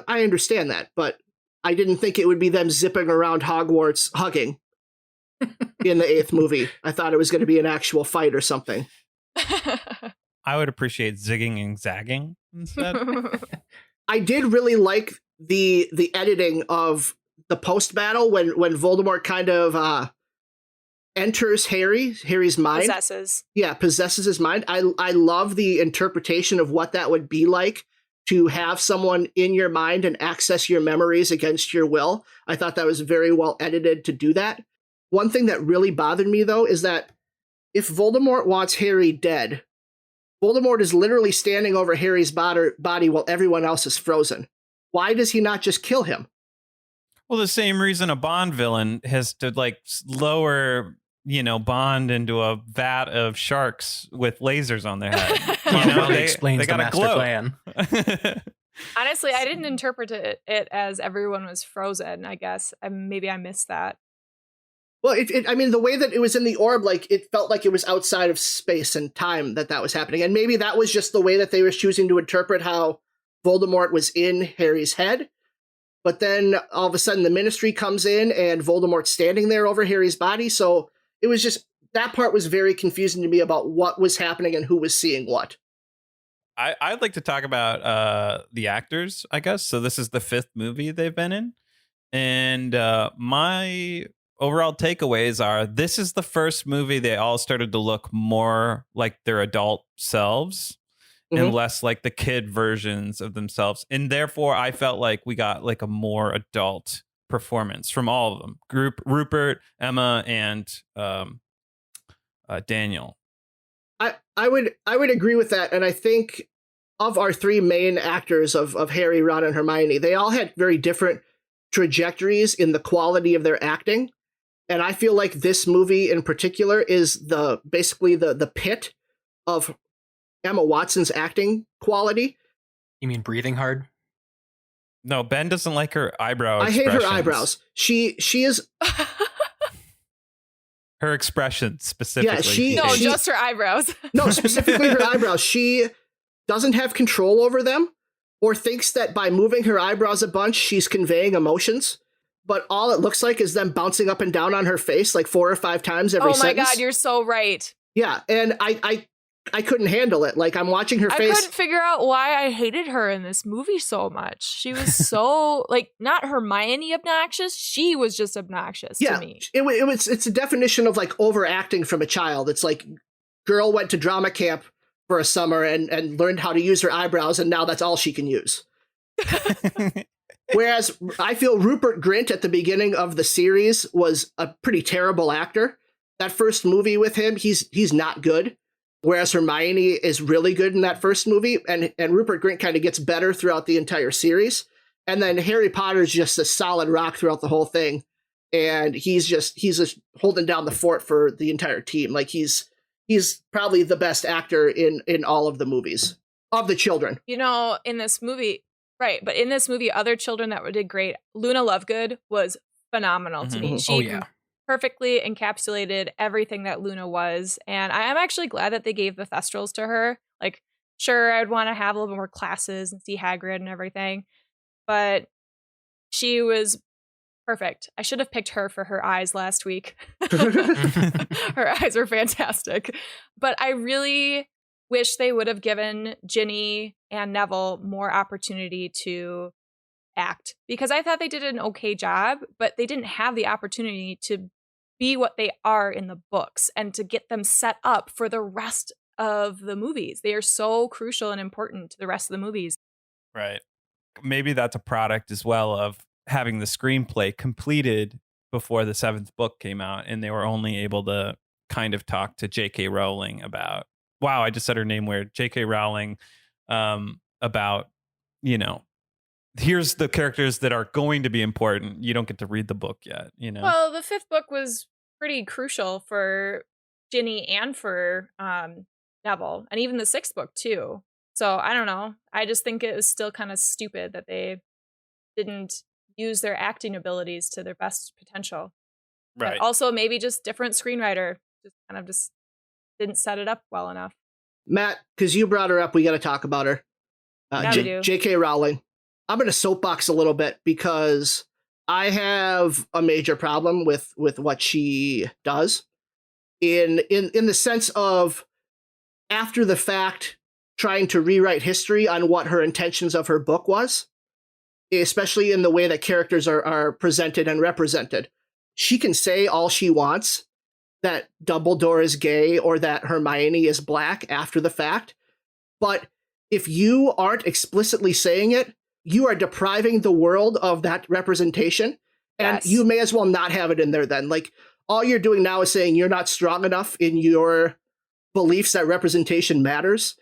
I understand that, but I didn't think it would be them zipping around Hogwarts hugging in the 8th movie. I thought it was going to be an actual fight or something. I would appreciate zigging and zagging instead. I did really like the editing of the post battle when Voldemort kind of enters Harry's mind. Possesses his mind. I love the interpretation of what that would be like to have someone in your mind and access your memories against your will. I thought that was very well edited to do that. One thing that really bothered me, though, is that if Voldemort wants Harry dead, Voldemort is literally standing over Harry's body while everyone else is frozen. Why does he not just kill him? Well, the same reason a Bond villain has to like lower, Bond into a vat of sharks with lasers on their head. Explains the master plan. Honestly, I didn't interpret it as everyone was frozen, I guess. Maybe I missed that. Well, the way that it was in the orb, like, it felt like it was outside of space and time that was happening. And maybe that was just the way that they were choosing to interpret how Voldemort was in Harry's head. But then all of a sudden the Ministry comes in and Voldemort's standing there over Harry's body. So it was just, that part was very confusing to me about what was happening and who was seeing what. I'd like to talk about the actors, I guess. So this is the 5th movie they've been in. And my overall takeaways are this is the first movie they all started to look more like their adult selves and less like the kid versions of themselves. And therefore, I felt like we got like a more adult performance from all of them. Rupert, Emma, and Daniel. I would agree with that. And I think of our 3 main actors of Harry, Ron, and Hermione, they all had very different trajectories in the quality of their acting. And I feel like this movie in particular is basically the pit of Emma Watson's acting quality. You mean breathing hard? No, Ben doesn't like her eyebrow I hate her eyebrows. She is... her expression specifically. Yeah, just her eyebrows. No, specifically her eyebrows. She doesn't have control over them or thinks that by moving her eyebrows a bunch, she's conveying emotions. But all it looks like is them bouncing up and down on her face like 4 or 5 times every sentence. Oh my God, you're so right. Yeah, and I couldn't handle it. Like, I'm watching her face. I couldn't figure out why I hated her in this movie so much. She was so, like, not Hermione obnoxious. She was just obnoxious to me. It's a definition of, like, overacting from a child. It's like, girl went to drama camp for a summer and learned how to use her eyebrows, and now that's all she can use. Whereas I feel Rupert Grint at the beginning of the series was a pretty terrible actor. That first movie with him, he's not good. Whereas Hermione is really good in that first movie, and Rupert Grint kind of gets better throughout the entire series. And then Harry Potter's just a solid rock throughout the whole thing. And he's just holding down the fort for the entire team. Like, he's probably the best actor in all of the movies. of the children. You know, in this movie, right, but in this movie, other children that did great. Luna Lovegood was phenomenal to me. She perfectly encapsulated everything that Luna was. And I am actually glad that they gave the Thestrals to her. Like, sure, I'd want to have a little bit more classes and see Hagrid and everything, but she was perfect. I should have picked her for her eyes last week. Her eyes were fantastic. But I really wish they would have given Ginny and Neville more opportunity to act, because I thought they did an okay job, but they didn't have the opportunity to be what they are in the books and to get them set up for the rest of the movies. They are so crucial and important to the rest of the movies. Right. Maybe that's a product as well of having the screenplay completed before the 7th book came out, and they were only able to kind of talk to J.K. Rowling about, wow, I just said her name weird, J.K. Rowling, about, you know, here's the characters that are going to be important. You don't get to read the book yet, you know? Well, the 5th book was pretty crucial for Ginny and for Neville, and even the 6th book too. So I don't know. I just think it was still kind of stupid that they didn't use their acting abilities to their best potential. Right. But also maybe just different screenwriter just didn't set it up well enough. Matt, because you brought her up, we got to talk about her. Yeah, we do. J.K. Rowling. I'm going to soapbox a little bit because I have a major problem with what she does in the sense of, after the fact, trying to rewrite history on what her intentions of her book was, especially in the way that characters are presented and represented. She can say all she wants, that Dumbledore is gay or that Hermione is black after the fact, but if you aren't explicitly saying it, you are depriving the world of that representation, and Yes. you may as well not have it in there then. Like, all you're doing now is saying you're not strong enough in your beliefs that representation matters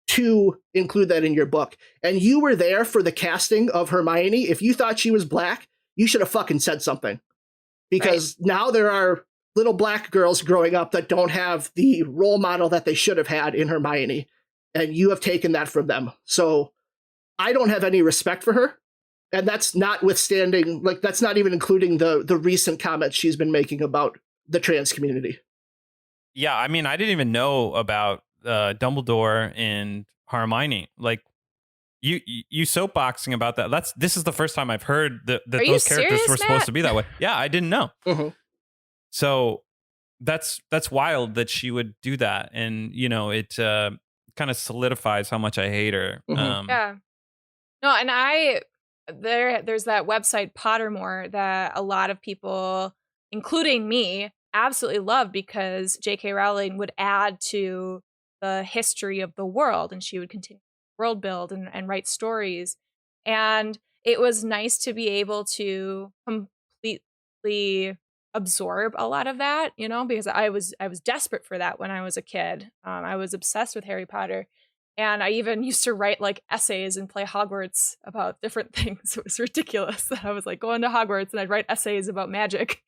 to include that in your book. And you were there for the casting of Hermione. If you thought she was black, you should have fucking said something. Because now there are little black girls growing up that don't have the role model that they should have had in Hermione. And you have taken that from them. So I don't have any respect for her. And that's notwithstanding, like, that's not even including the recent comments she's been making about the trans community. Yeah, I mean, I didn't even know about Dumbledore and Hermione. Like, you soapboxing about that. This is the first time I've heard that those characters serious, were supposed Matt? to be that way. Yeah, I didn't know. Mm-hmm. So that's wild that she would do that, and you know, it kind of solidifies how much I hate her. Mm-hmm. Yeah. No, and there's that website Pottermore that a lot of people, including me, absolutely love, because J.K. Rowling would add to the history of the world, and she would continue to world build and write stories. And it was nice to be able to completely absorb a lot of that, you know, because I was desperate for that when I was a kid. I was obsessed with Harry Potter. And I even used to write like essays and play Hogwarts about different things. It was ridiculous. I was like going to Hogwarts and I'd write essays about magic.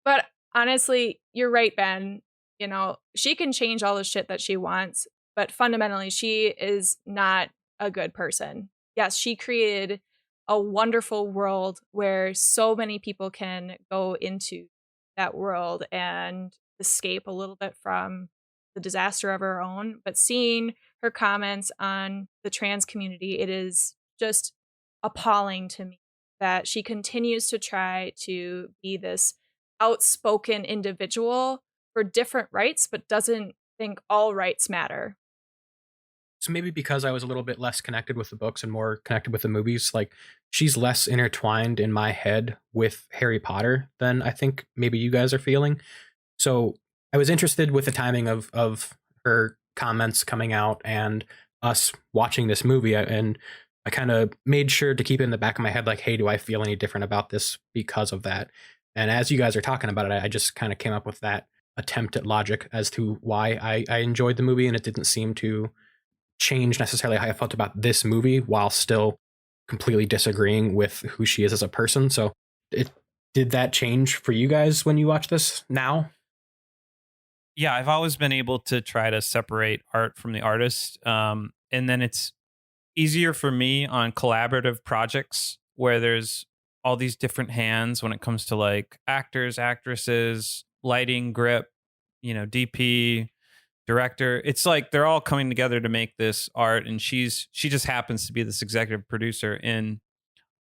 But honestly, you're right, Ben. You know, she can change all the shit that she wants, but fundamentally, she is not a good person. Yes, she created a wonderful world where so many people can go into that world and escape a little bit from the disaster of her own. But seeing her comments on the trans community, it is just appalling to me that she continues to try to be this outspoken individual for different rights, but doesn't think all rights matter. So maybe because I was a little bit less connected with the books and more connected with the movies, like, she's less intertwined in my head with Harry Potter than I think maybe you guys are feeling. So I was interested with the timing of her comments coming out and us watching this movie, and I kind of made sure to keep it in the back of my head, like, hey, do I feel any different about this because of that? And as you guys are talking about it, I just kind of came up with that attempt at logic as to why I enjoyed the movie, and it didn't seem to change necessarily how I felt about this movie while still completely disagreeing with who she is as a person. So did that change for you guys when you watch this now? yeah, I've always been able to try to separate art from the artist. And then it's easier for me on collaborative projects where there's all these different hands when it comes to like actors, actresses, lighting, grip, DP, director. It's like they're all coming together to make this art, and she just happens to be this executive producer. And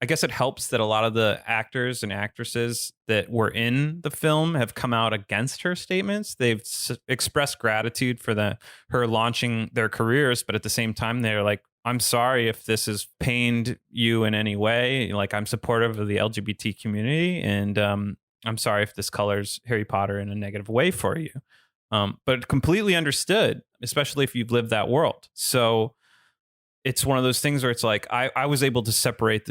I guess it helps that a lot of the actors and actresses that were in the film have come out against her statements. They've expressed gratitude for her launching their careers, but at the same time, they're like, I'm sorry if this has pained you in any way. Like, I'm supportive of the LGBT community, and I'm sorry if this colors Harry Potter in a negative way for you. But completely understood, especially if you've lived that world. So it's one of those things where it's like, I was able to separate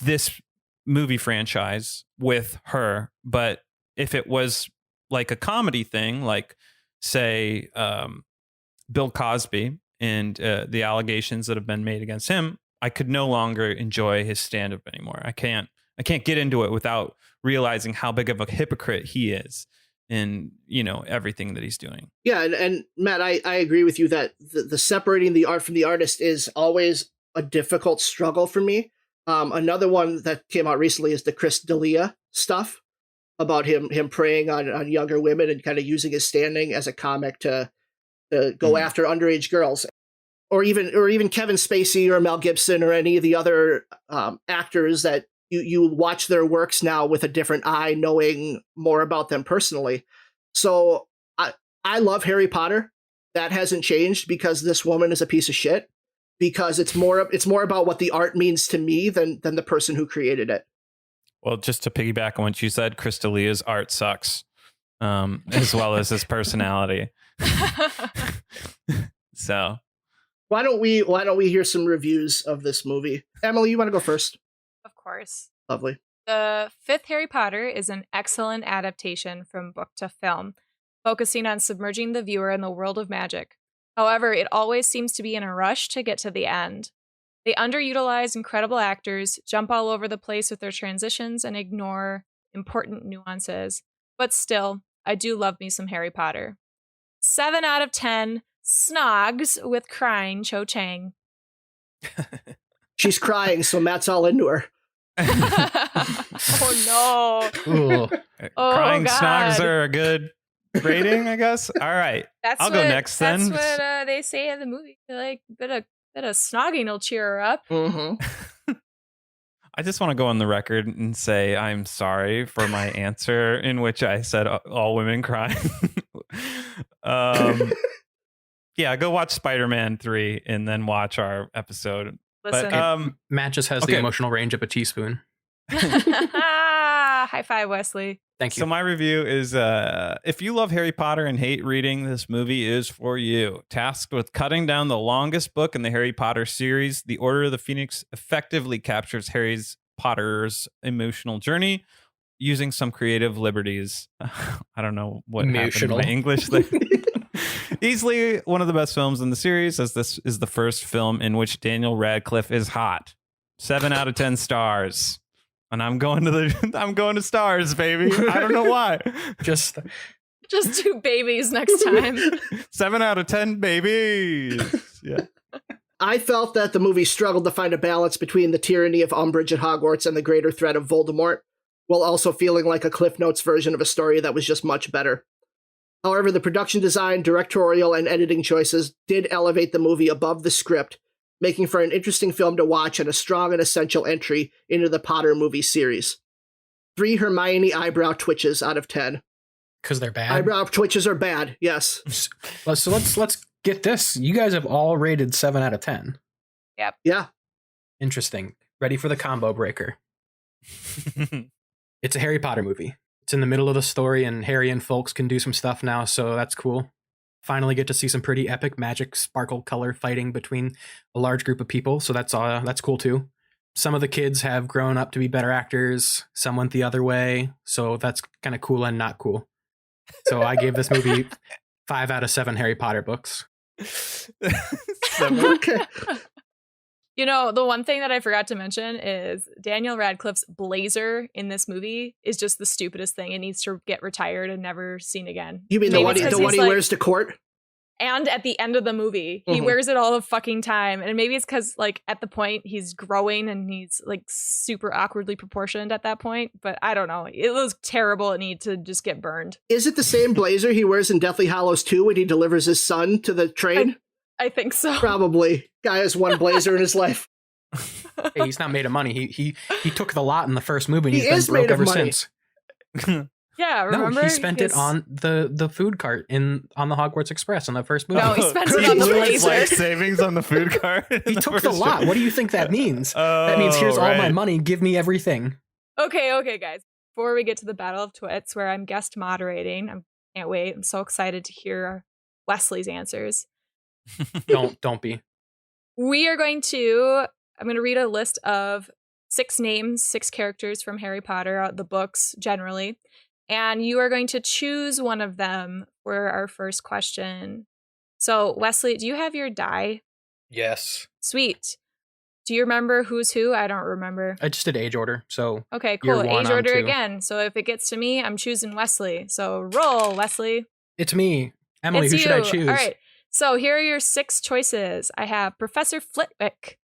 this movie franchise with her. But if it was like a comedy thing, like say Bill Cosby and the allegations that have been made against him, I could no longer enjoy his stand-up anymore. I can't get into it without realizing how big of a hypocrite he is in everything that he's doing. Yeah, and Matt, I agree with you that the separating the art from the artist is always a difficult struggle for me. Another one that came out recently is the Chris D'Elia stuff about him preying on younger women and kind of using his standing as a comic to go after underage girls, or even Kevin Spacey or Mel Gibson or any of the other actors that you watch their works now with a different eye, knowing more about them personally. So I love Harry Potter. That hasn't changed because this woman is a piece of shit. Because it's more about what the art means to me than the person who created it. Well, just to piggyback on what you said, Chris D'Elia's art sucks, as well as his personality. So, why don't we hear some reviews of this movie? Emily, you want to go first? Of course. Lovely. The fifth Harry Potter is an excellent adaptation from book to film, focusing on submerging the viewer in the world of magic. However, it always seems to be in a rush to get to the end. They underutilize incredible actors, jump all over the place with their transitions, and ignore important nuances. But still, I do love me some Harry Potter. 7 out of 10 snogs with crying Cho Chang. She's crying, so Matt's all into her. Oh no. Crying God. snogs are a good rating, I guess. All right. I'll go next then. That's what they say in the movie. Like, bit of snogging will cheer her up. Mm-hmm. I just want to go on the record and say I'm sorry for my answer in which I said all women cry. Yeah, go watch Spider-Man 3 and then watch our episode. Listen. But Matt just has the emotional range of a teaspoon. High five, Wesley. Thank you. So my review is, if you love Harry Potter and hate reading, this movie is for you. Tasked with cutting down the longest book in the Harry Potter series, The Order of the Phoenix effectively captures Harry Potter's emotional journey using some creative liberties. I don't know what happened in my English there. Easily one of the best films in the series, as this is the first film in which Daniel Radcliffe is hot. 7 out of 10 stars. And I'm going to stars, baby. I don't know why. Just do babies next time. 7 out of 10 babies. Yeah. I felt that the movie struggled to find a balance between the tyranny of Umbridge at Hogwarts and the greater threat of Voldemort, while also feeling like a Cliff Notes version of a story that was just much better. However, the production design, directorial, and editing choices did elevate the movie above the script, making for an interesting film to watch and a strong and essential entry into the Potter movie series. 3 Hermione eyebrow twitches out of 10. Because they're bad? Eyebrow twitches are bad, yes. So let's get this. You guys have all rated 7 out of 10. Yep. Yeah. Interesting. Ready for the combo breaker. It's a Harry Potter movie. It's in the middle of the story, and Harry and folks can do some stuff now, so that's cool. Finally get to see some pretty epic magic sparkle color fighting between a large group of people, so that's cool too. Some of the kids have grown up to be better actors, some went the other way, so that's kind of cool and not cool. So I gave this movie 5 out of 7 Harry Potter books. Okay. You know, the one thing that I forgot to mention is Daniel Radcliffe's blazer in this movie is just the stupidest thing. It needs to get retired and never seen again. You mean the one he wears to court? And at the end of the movie, he wears it all the fucking time. And maybe it's because, like, at the point he's growing and he's, like, super awkwardly proportioned at that point. But I don't know. It was terrible. It needed to just get burned. Is it the same blazer he wears in Deathly Hallows 2 when he delivers his son to the train? I think so. Probably. Guy has one blazer in his life. Hey, he's not made of money. He took the lot in the first movie and he's is been broke made of ever money. since. Yeah, remember? No, he spent it on the food cart on the Hogwarts Express in the first movie. No, he spent it on the blazer. Life savings on the food cart. He took the lot. What do you think that means? That means here's all my money. Give me everything. Okay, guys. Before we get to the Battle of Twits, where I'm guest moderating, I can't wait. I'm so excited to hear Wesley's answers. Don't be. I'm going to read a list of 6 names, 6 characters from Harry Potter, the books generally. And you are going to choose one of them for our first question. So, Wesley, do you have your die? Yes. Sweet. Do you remember who's who? I don't remember. I just did age order, so okay, cool. you're one Age order on 2. again. So if it gets to me, I'm choosing Wesley. So roll, Wesley. It's me. Emily, It's who you. should I choose? All right. So here are your 6 choices. I have Professor Flitwick,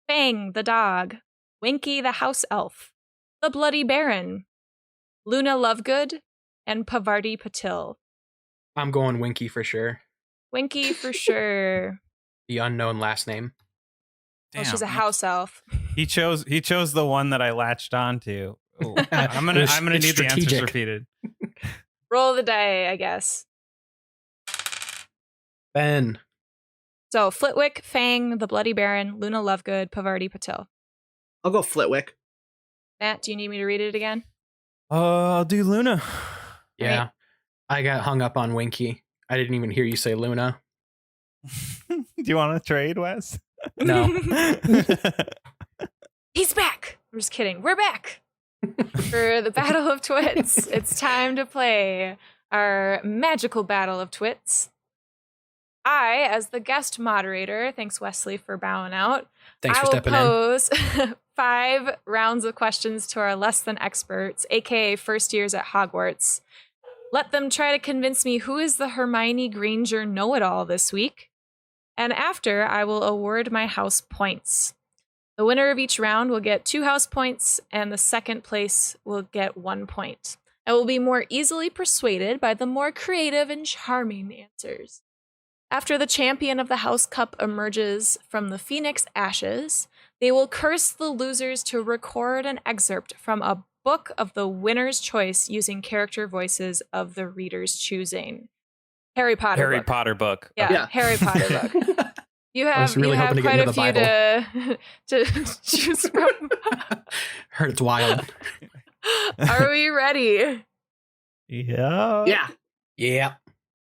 Fang the dog, Winky the house elf, the Bloody Baron, Luna Lovegood, and Pavarti Patil. I'm going Winky for sure. Winky for sure. The unknown last name. Well, she's a house elf. He chose the one that I latched onto. Ooh, I'm gonna need the answers repeated. Roll the die, I guess. Ben. So Flitwick, Fang, the Bloody Baron, Luna Lovegood, Pavarti Patil. I'll go Flitwick. Matt, do you need me to read it again? I'll do Luna. Yeah. Right. I got hung up on Winky. I didn't even hear you say Luna. Do you want to trade, Wes? No. He's back. I'm just kidding. We're back for the Battle of Twits. It's time to play our magical Battle of Twits. I, as the guest moderator, thanks Wesley for bowing out. Thanks for stepping in. I will pose 5 rounds of questions to our less than experts, aka first years at Hogwarts. Let them try to convince me who is the Hermione Granger know-it-all this week. And after, I will award my house points. The winner of each round will get 2 house points, and the second place will get 1 point. I will be more easily persuaded by the more creative and charming answers. After the champion of the House Cup emerges from the Phoenix ashes, they will curse the losers to record an excerpt from a book of the winner's choice using character voices of the reader's choosing. Harry Potter book. Yeah, Harry Potter book. You have quite a few to choose from. Heard it's wild. Are we ready? Yeah. Yeah.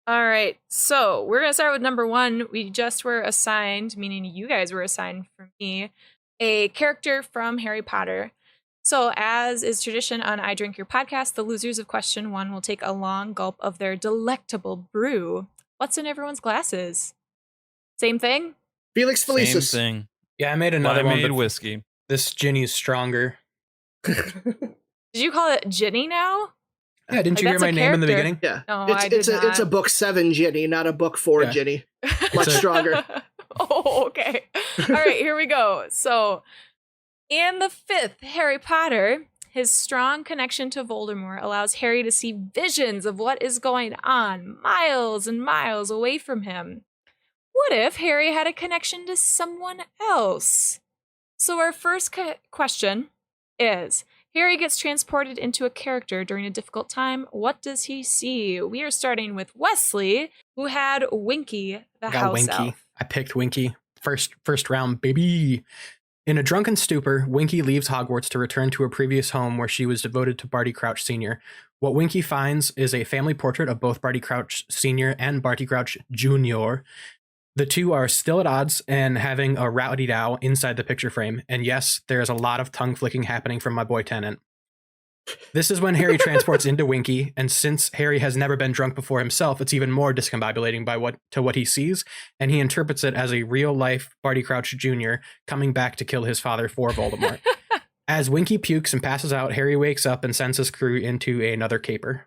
All right. So we're going to start with number 1. We just were assigned, meaning you guys were assigned for me, a character from Harry Potter. So as is tradition on I Drink Your Podcast, the losers of question 1 will take a long gulp of their delectable brew. What's in everyone's glasses? Same thing? Felix Felicis. Same thing. Yeah, I made another one. I made whiskey. This Ginny is stronger. Did you call it Ginny now? Yeah, didn't you hear my name in the beginning? Yeah. No, I did not. It's a book 7 Ginny, not a book 4 Ginny. Much stronger. Oh, okay. All right, here we go. So, in the 5th Harry Potter, his strong connection to Voldemort allows Harry to see visions of what is going on miles and miles away from him. What if Harry had a connection to someone else? So our first question is, Harry gets transported into a character during a difficult time. What does he see? We are starting with Wesley, who had Winky, the house elf. I picked Winky. First round, baby. In a drunken stupor, Winky leaves Hogwarts to return to her previous home where she was devoted to Barty Crouch Sr. What Winky finds is a family portrait of both Barty Crouch Sr. and Barty Crouch Jr. The two are still at odds and having a rowdy-dow inside the picture frame. And yes, there is a lot of tongue flicking happening from my boy Tennant. This is when Harry transports into Winky, and since Harry has never been drunk before himself, it's even more discombobulating by what he sees, and he interprets it as a real-life Barty Crouch Jr. coming back to kill his father for Voldemort. As Winky pukes and passes out, Harry wakes up and sends his crew into another caper.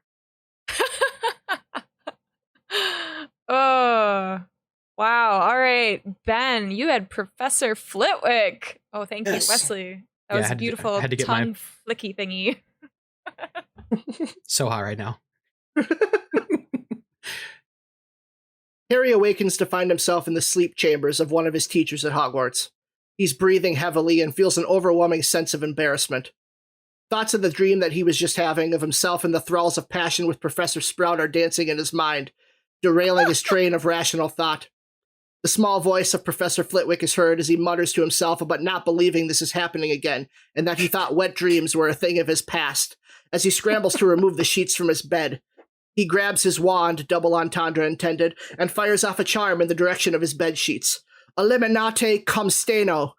Oh, wow. All right, Ben, you had Professor Flitwick. Oh, thank you, Wesley. That was a beautiful had to get tongue flicky thingy. So hot right now. Harry awakens to find himself in the sleep chambers of one of his teachers at Hogwarts. He's breathing heavily and feels an overwhelming sense of embarrassment. Thoughts of the dream that he was just having of himself in the thralls of passion with Professor Sprout are dancing in his mind, derailing his train of rational thought. The small voice of Professor Flitwick is heard as he mutters to himself about not believing this is happening again, and that he thought wet dreams were a thing of his past, as he scrambles to remove the sheets from his bed. He grabs his wand, double entendre intended, and fires off a charm in the direction of his bed sheets. Eliminate cum steno.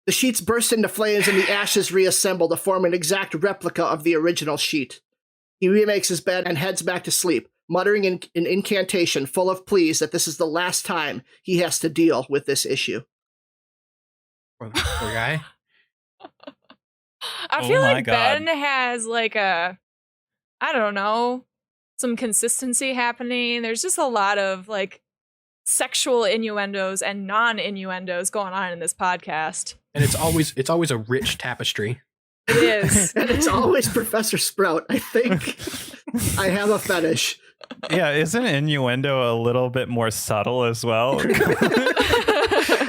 The sheets burst into flames and the ashes reassemble to form an exact replica of the original sheet. He remakes his bed and heads back to sleep, muttering an incantation full of pleas that this is the last time he has to deal with this issue. Poor guy. I feel like God. Ben has like I don't know, some consistency happening. There's just a lot of like sexual innuendos and non-innuendos going on in this podcast. And it's always a rich tapestry. It is. And it's always Professor Sprout. I think I have a fetish. Yeah, isn't innuendo a little bit more subtle as well?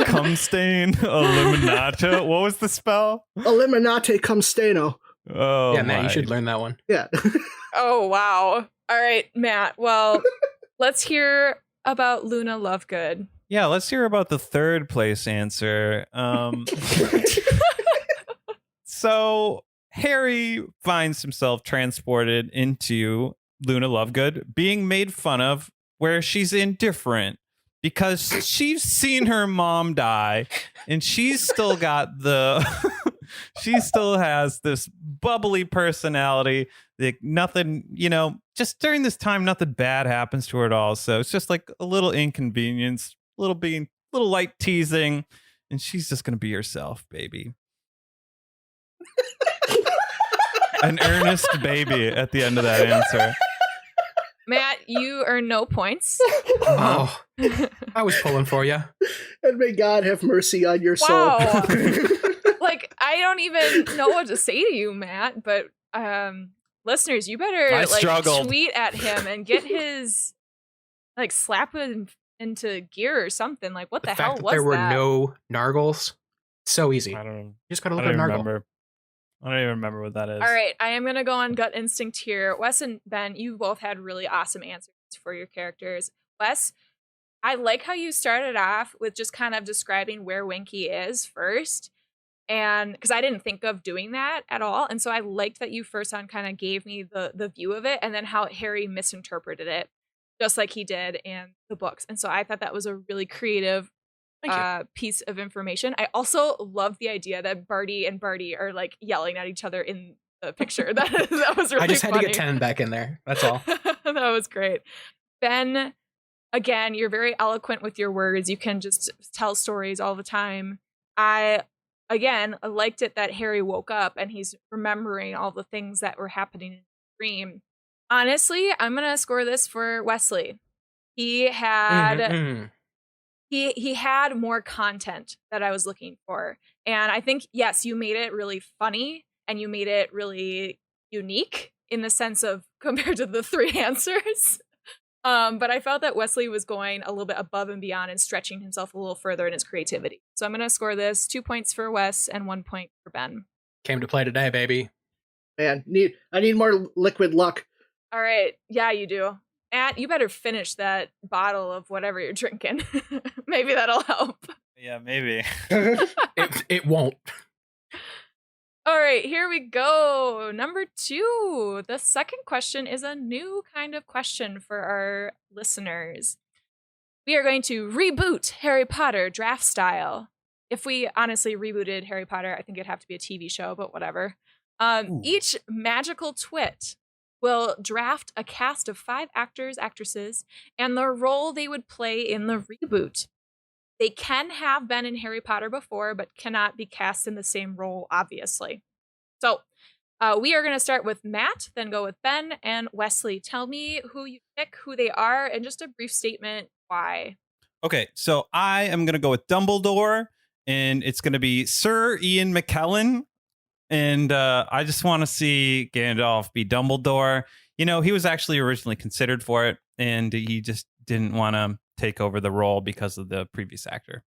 Cum stain, eliminata. What was the spell? Eliminate cum steno. Oh, Yeah, Matt, my. you should learn that one. Yeah. Oh, wow. All right, Matt. Well, let's hear about Luna Lovegood. Yeah, let's hear about the third place answer. So Harry finds himself transported into Luna Lovegood, being made fun of where she's indifferent because she's seen her mom die and she's still got she still has this bubbly personality. Like nothing, just during this time, nothing bad happens to her at all. So it's just like a little inconvenience, little light teasing, and she's just going to be herself, baby. An earnest baby at the end of that answer. Matt, you earn no points. Oh, I was pulling for you. And may God have mercy on your Wow. soul. Like, I don't even know what to say to you, Matt, but listeners, you better struggled. tweet at him and get his slap him into gear or something. Like, what the hell fact was that there were that? no Nargles, so easy. I You don't just gotta look at Nargle. remember. I don't even remember what that is. All right, I am going to go on gut instinct here. Wes and Ben, you both had really awesome answers for your characters. Wes, I like how you started off with just kind of describing where Winky is first. And because I didn't think of doing that at all. And so I liked that you first on kind of gave me the view of it and then how Harry misinterpreted it, just like he did in the books. And so I thought that was a really creative piece of information. I also love the idea that Barty and Barty are like yelling at each other in the picture. That was really I just had funny. to get Tennant back in there. That's all. That was great. Ben, again, you're very eloquent with your words. You can just tell stories all the time. I liked it that Harry woke up and he's remembering all the things that were happening in the dream. Honestly, I'm going to score this for Wesley. He had he had more content that I was looking for. And I think, yes, you made it really funny and you made it really unique in the sense of compared to the three answers. But I felt that Wesley was going a little bit above and beyond and stretching himself a little further in his creativity. So I'm going to score this 2 points for Wes and 1 point for Ben. Came to play today, baby. Man, I need more liquid luck. All right. Yeah, you do. Matt, you better finish that bottle of whatever you're drinking. Maybe that'll help. Yeah, maybe. It won't. All right, here we go. Number 2. The second question is a new kind of question for our listeners. We are going to reboot Harry Potter draft style. If we honestly rebooted Harry Potter, I think it'd have to be a TV show, but whatever. Each magical twit will draft a cast of 5 actors, actresses, and the role they would play in the reboot. They can have been in Harry Potter before, but cannot be cast in the same role, obviously. So we are going to start with Matt, then go with Ben and Wesley. Tell me who you pick, who they are, and just a brief statement why. Okay, so I am going to go with Dumbledore, and it's going to be Sir Ian McKellen. And I just want to see Gandalf be Dumbledore. You know, he was actually originally considered for it, and he just didn't want to take over the role because of the previous actor.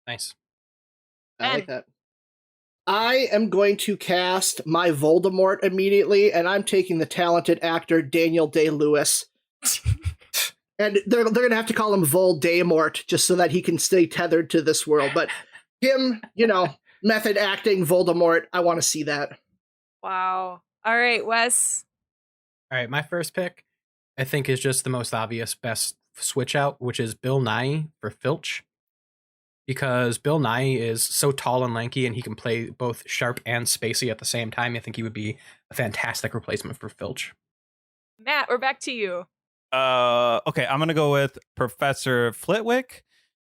Nice. I like that. I am going to cast my Voldemort immediately, and I'm taking the talented actor Daniel Day-Lewis. And they're going to have to call him Voldemort just so that he can stay tethered to this world. But him, you know, method acting Voldemort, I want to see that. Wow. All right, Wes. All right, my first pick, I think, is just the most obvious best switch out, which is Bill Nighy for Filch. Because Bill Nighy is so tall and lanky, and he can play both sharp and spacey at the same time. I think he would be a fantastic replacement for Filch. Matt, we're back to you. Okay, I'm going to go with Professor Flitwick,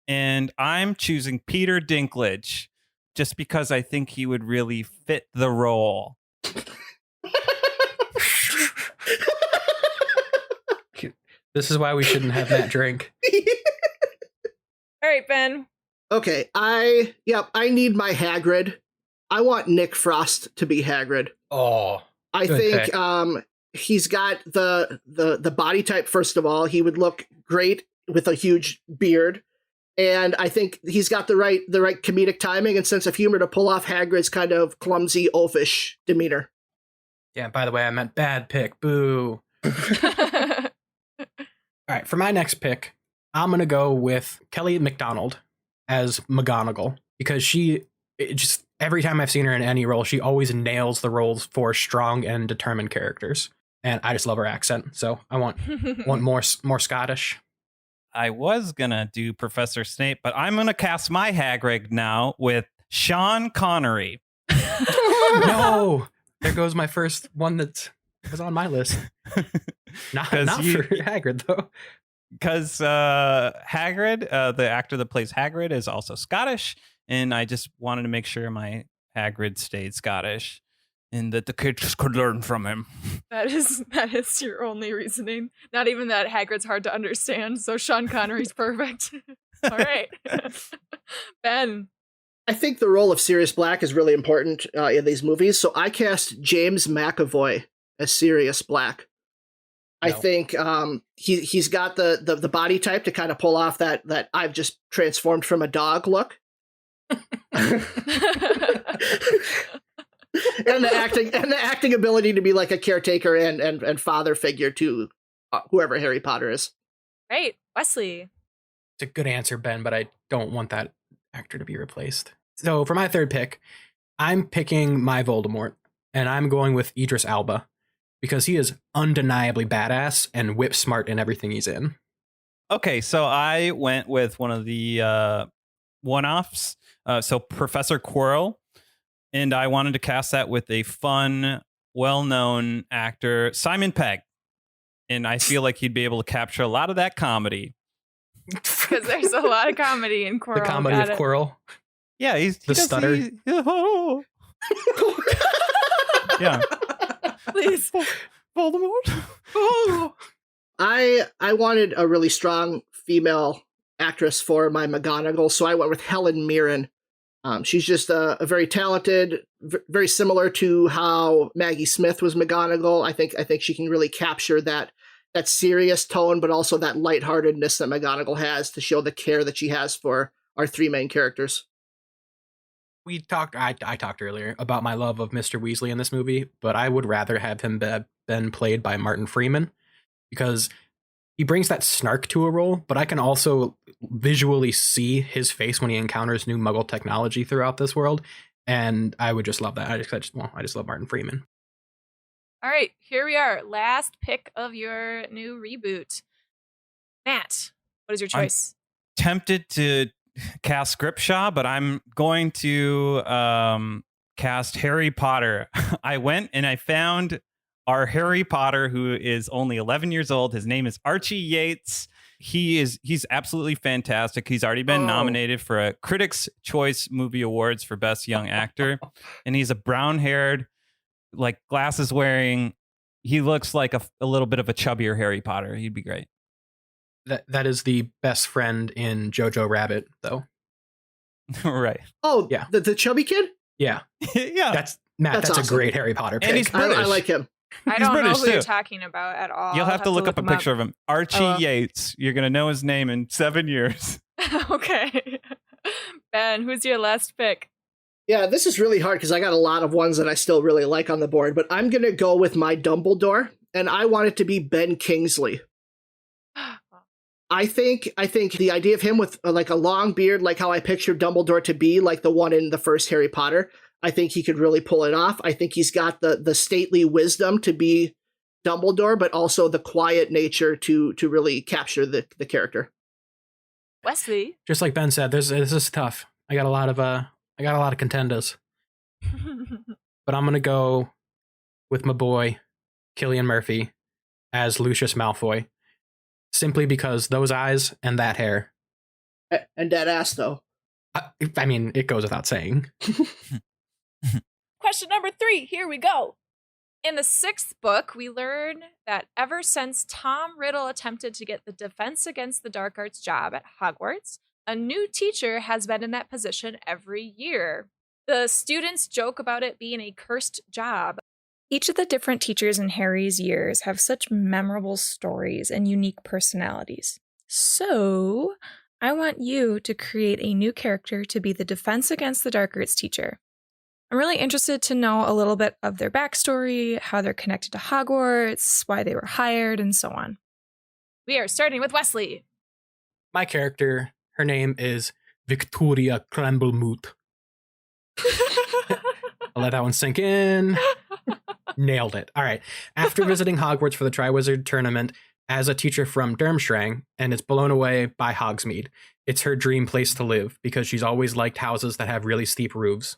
and I'm choosing Peter Dinklage just because I think he would really fit the role. This is why we shouldn't have Matt drink. All right, Ben. Okay, I need my Hagrid. I want Nick Frost to be Hagrid. Oh, I think he's got the body type. First of all, he would look great with a huge beard, and I think he's got the right comedic timing and sense of humor to pull off Hagrid's kind of clumsy, oafish demeanor. Yeah. By the way, I meant bad pick. Boo. All right, for my next pick, I'm gonna go with Kelly Macdonald as Mcgonagall, because just every time I've seen her in any role, she always nails the roles for strong and determined characters, and I just love her accent. So I want more Scottish. I was gonna do Professor Snape, but I'm gonna cast my Hagrid now with Sean Connery. No, there goes my first one that was on my list. Not for Hagrid though. Because Hagrid, the actor that plays Hagrid, is also Scottish, and I just wanted to make sure my Hagrid stayed Scottish, and that the kids could learn from him. That is your only reasoning. Not even that Hagrid's hard to understand, so Sean Connery's perfect. All right, Ben. I think the role of Sirius Black is really important in these movies, so I cast James McAvoy as Sirius Black. I think he's got the body type to kind of pull off that I've just transformed from a dog look. and the acting ability to be like a caretaker and father figure to whoever Harry Potter is. Right, Wesley. It's a good answer, Ben, but I don't want that actor to be replaced. So for my third pick, I'm picking my Voldemort, and I'm going with Idris Elba, because he is undeniably badass and whip smart in everything he's in. Okay, so I went with one of the one-offs, so Professor Quirrell, and I wanted to cast that with a fun, well-known actor, Simon Pegg, and I feel like he'd be able to capture a lot of that comedy. Because there's a lot of comedy in Quirrell. The comedy of Quirrell. Yeah, he stutter. Yeah. Please. Voldemort. Oh. I wanted a really strong female actress for my Mcgonagall, so I went with Helen Mirren. She's just a very talented, very similar to how Maggie Smith was Mcgonagall. I think she can really capture that serious tone, but also that lightheartedness that Mcgonagall has to show the care that she has for our 3 main characters. I talked earlier about my love of Mr. Weasley in this movie, but I would rather have him been played by Martin Freeman, because he brings that snark to a role, but I can also visually see his face when he encounters new Muggle technology throughout this world, and I would just love that. I just love Martin Freeman. All right, here we are. Last pick of your new reboot. Matt, what is your choice? I'm tempted to cast Gripshaw, but I'm going to cast Harry Potter, I went and I found our Harry Potter, who is only 11 years old. His name is Archie Yates. He's absolutely fantastic. He's already been nominated for a Critics' Choice Movie Awards for Best Young Actor. And he's a brown-haired, like glasses-wearing. He looks like a little bit of a chubbier Harry Potter. He'd be great. That is the best friend in Jojo Rabbit, though. Right. Oh, yeah. The chubby kid? Yeah. Yeah. That's awesome. a great Harry Potter pick. And he's British. I like him. I don't know who you're talking about at all. You'll have to look up a picture of him. Archie Oh. Yates. You're going to know his name in 7 years. Okay. Ben, who's your last pick? Yeah, this is really hard because I got a lot of ones that I still really like on the board, but I'm going to go with my Dumbledore, and I want it to be Ben Kingsley. I think the idea of him with like a long beard, like how I pictured Dumbledore to be, like the one in the first Harry Potter, I think he could really pull it off. I think he's got the stately wisdom to be Dumbledore, but also the quiet nature to really capture the character. Wesley. Just like Ben said, this is tough. I got a lot of contenders. But I'm gonna go with my boy, Cillian Murphy, as Lucius Malfoy. Simply because those eyes and that hair. And that ass, though. I mean, it goes without saying. Question number 3. Here we go. In the 6th book, we learn that ever since Tom Riddle attempted to get the Defense Against the Dark Arts job at Hogwarts, a new teacher has been in that position every year. The students joke about it being a cursed job. Each of the different teachers in Harry's years have such memorable stories and unique personalities. So, I want you to create a new character to be the Defense Against the Dark Arts teacher. I'm really interested to know a little bit of their backstory, how they're connected to Hogwarts, why they were hired, and so on. We are starting with Wesley. My character, her name is Victoria Cramblemoot. I'll let that one sink in. Nailed it. All right. After visiting Hogwarts for the Triwizard Tournament as a teacher from Durmstrang and is blown away by Hogsmeade, it's her dream place to live because she's always liked houses that have really steep roofs.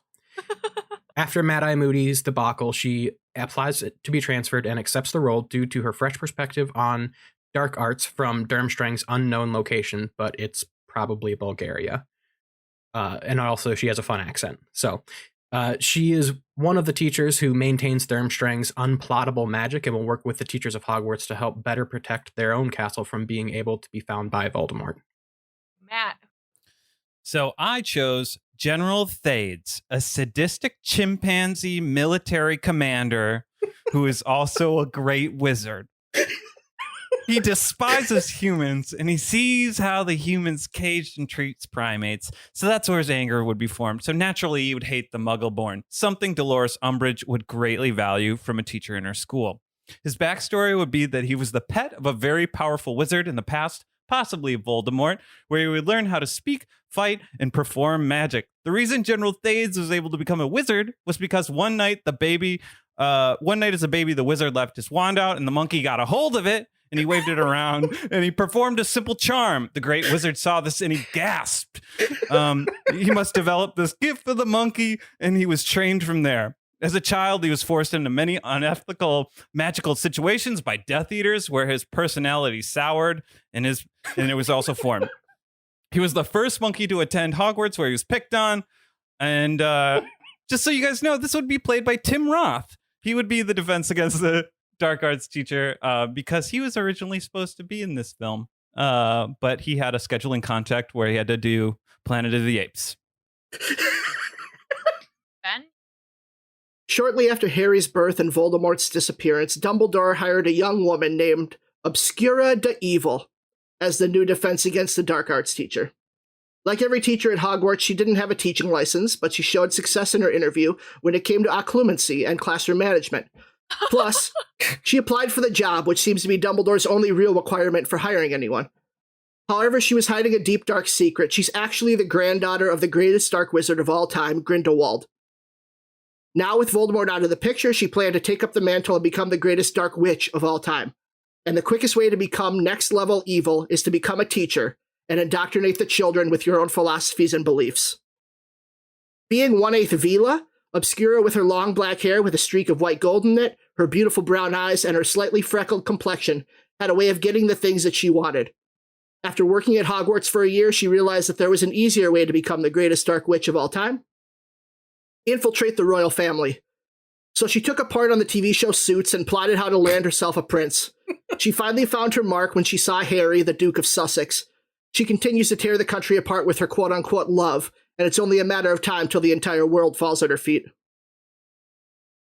After Mad-Eye Moody's debacle, she applies to be transferred and accepts the role due to her fresh perspective on dark arts from Durmstrang's unknown location, but it's probably Bulgaria. And also she has a fun accent. So she is one of the teachers who maintains Durmstrang's unplottable magic and will work with the teachers of Hogwarts to help better protect their own castle from being able to be found by Voldemort. Matt. So I chose General Thades, a sadistic chimpanzee military commander who is also a great wizard. He despises humans, and he sees how the humans caged and treats primates, so that's where his anger would be formed. So naturally, he would hate the Muggle-born, something Dolores Umbridge would greatly value from a teacher in her school. His backstory would be that he was the pet of a very powerful wizard in the past, possibly Voldemort, where he would learn how to speak, fight, and perform magic. The reason General Thades was able to become a wizard was because one night as a baby, the wizard left his wand out, and the monkey got a hold of it, and he waved it around, and he performed a simple charm. The great wizard saw this, and he gasped. He must develop this gift for the monkey, and he was trained from there. As a child, he was forced into many unethical magical situations by Death Eaters, where his personality soured, and it was also formed. He was the first monkey to attend Hogwarts, where he was picked on, and just so you guys know, this would be played by Tim Roth. He would be the Defense Against the Dark Arts teacher because he was originally supposed to be in this film, but he had a scheduling conflict where he had to do Planet of the Apes. Ben? Shortly after Harry's birth and Voldemort's disappearance, Dumbledore hired a young woman named Obscura de Evil as the new Defense Against the Dark Arts teacher. Like every teacher at Hogwarts, she didn't have a teaching license, but she showed success in her interview when it came to occlumency and classroom management. Plus, she applied for the job, which seems to be Dumbledore's only real requirement for hiring anyone. However, she was hiding a deep, dark secret. She's actually the granddaughter of the greatest dark wizard of all time, Grindelwald. Now, with Voldemort out of the picture, she planned to take up the mantle and become the greatest dark witch of all time. And the quickest way to become next-level evil is to become a teacher and indoctrinate the children with your own philosophies and beliefs. Being 1/8 Vila, Obscura, with her long black hair with a streak of white gold in it, her beautiful brown eyes, and her slightly freckled complexion, had a way of getting the things that she wanted. After working at Hogwarts for a year, she realized that there was an easier way to become the greatest dark witch of all time: infiltrate the royal family. So she took a part on the TV show Suits and plotted how to land herself a prince. She finally found her mark when she saw Harry, the Duke of Sussex. She continues to tear the country apart with her quote-unquote love, and it's only a matter of time till the entire world falls at her feet.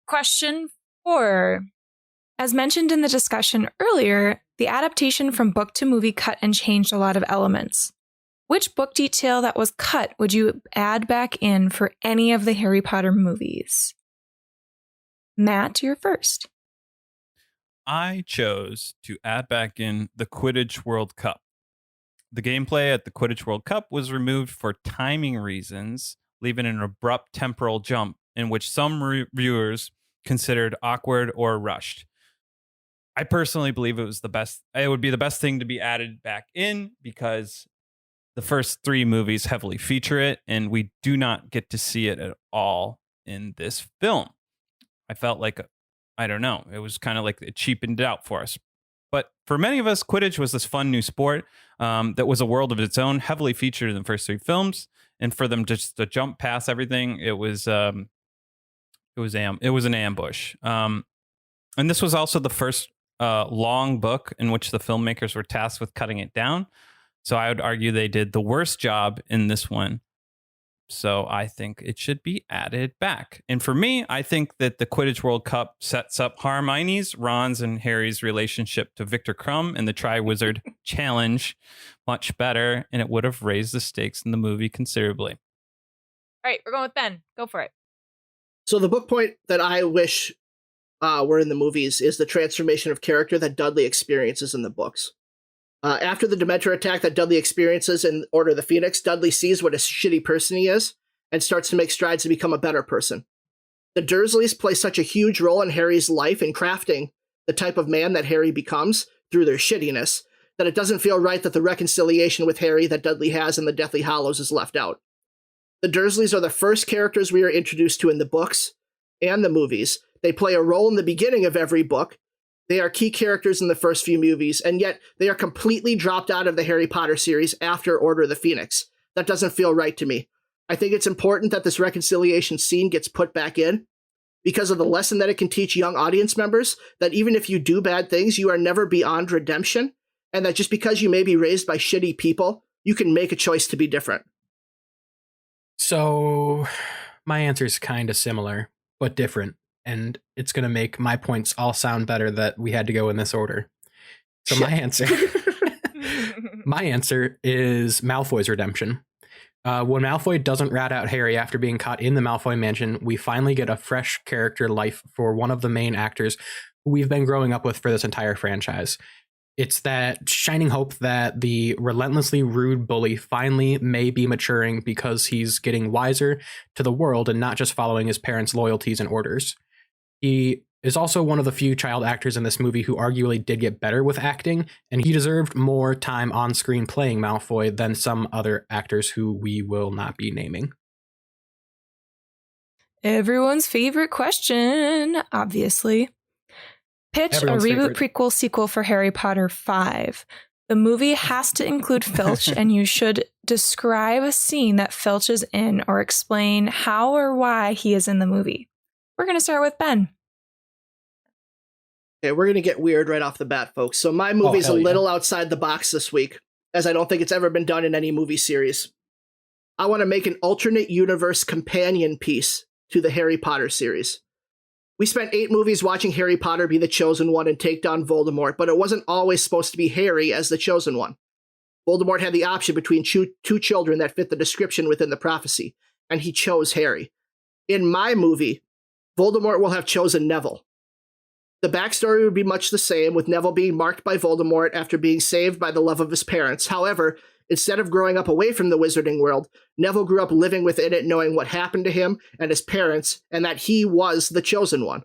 Question 4. As mentioned in the discussion earlier, the adaptation from book to movie cut and changed a lot of elements. Which book detail that was cut would you add back in for any of the Harry Potter movies? Matt, you're first. I chose to add back in the Quidditch World Cup. The gameplay at the Quidditch World Cup was removed for timing reasons, leaving an abrupt temporal jump in which some reviewers considered awkward or rushed. I personally believe it would be the best thing to be added back in because the first 3 movies heavily feature it, and we do not get to see it at all in this film. I felt like, I don't know, it was kind of like it cheapened it out for us. But for many of us, Quidditch was this fun new sport that was a world of its own, heavily featured in the first 3 films. And for them just to jump past everything, it was an ambush. And this was also the first long book in which the filmmakers were tasked with cutting it down. So I would argue they did the worst job in this one. So I think it should be added back. And for me, I think that the Quidditch World Cup sets up Hermione's, Ron's, and Harry's relationship to Victor Crumb and the Triwizard Challenge much better, and it would have raised the stakes in the movie considerably. All right, we're going with Ben. Go for it. So the book point that I wish were in the movies is the transformation of character that Dudley experiences in the books. After the Dementor attack that Dudley experiences in Order of the Phoenix, Dudley sees what a shitty person he is and starts to make strides to become a better person. The Dursleys play such a huge role in Harry's life in crafting the type of man that Harry becomes through their shittiness that it doesn't feel right that the reconciliation with Harry that Dudley has in the Deathly Hallows is left out. The Dursleys are the first characters we are introduced to in the books and the movies. They play a role in the beginning of every book. They are key characters in the first few movies, and yet they are completely dropped out of the Harry Potter series after Order of the Phoenix. That doesn't feel right to me. I think it's important that this reconciliation scene gets put back in because of the lesson that it can teach young audience members, that even if you do bad things, you are never beyond redemption, and that just because you may be raised by shitty people, you can make a choice to be different. So my answer is kind of similar, but different. And it's going to make my points all sound better that we had to go in this order. So my answer is Malfoy's redemption. When Malfoy doesn't rat out Harry after being caught in the Malfoy mansion, we finally get a fresh character life for one of the main actors who we've been growing up with for this entire franchise. It's that shining hope that the relentlessly rude bully finally may be maturing because he's getting wiser to the world and not just following his parents' loyalties and orders. He is also one of the few child actors in this movie who arguably did get better with acting, and he deserved more time on screen playing Malfoy than some other actors who we will not be naming. Everyone's favorite question, obviously. Pitch Everyone's a reboot, favorite. prequel, sequel for Harry Potter 5. The movie has to include Filch, and you should describe a scene that Filch is in or explain how or why he is in the movie. We're going to start with Ben. Okay, we're going to get weird right off the bat, folks. So my movie's a hell yeah. little outside the box this week, as I don't think it's ever been done in any movie series. I want to make an alternate universe companion piece to the Harry Potter series. We spent 8 movies watching Harry Potter be the chosen one and take down Voldemort, but it wasn't always supposed to be Harry as the chosen one. Voldemort had the option between two children that fit the description within the prophecy, and he chose Harry. In my movie, Voldemort will have chosen Neville. The backstory would be much the same, with Neville being marked by Voldemort after being saved by the love of his parents. However, instead of growing up away from the wizarding world, Neville grew up living within it, knowing what happened to him and his parents, and that he was the chosen one.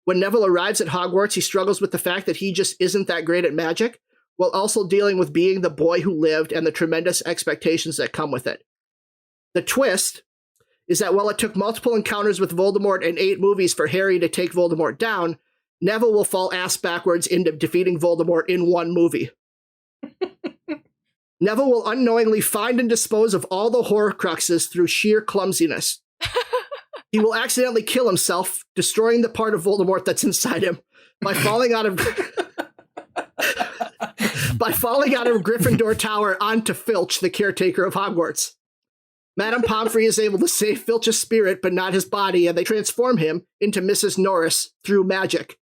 When Neville arrives at Hogwarts, he struggles with the fact that he just isn't that great at magic, while also dealing with being the boy who lived and the tremendous expectations that come with it. The twist is that while it took multiple encounters with Voldemort and 8 movies for Harry to take Voldemort down, Neville will fall ass backwards into defeating Voldemort in 1 movie. Neville will unknowingly find and dispose of all the Horcruxes through sheer clumsiness. He will accidentally kill himself, destroying the part of Voldemort that's inside him by falling out of Gryffindor Tower onto Filch, the caretaker of Hogwarts. Madame Pomfrey is able to save Filch's spirit, but not his body, and they transform him into Mrs. Norris through magic.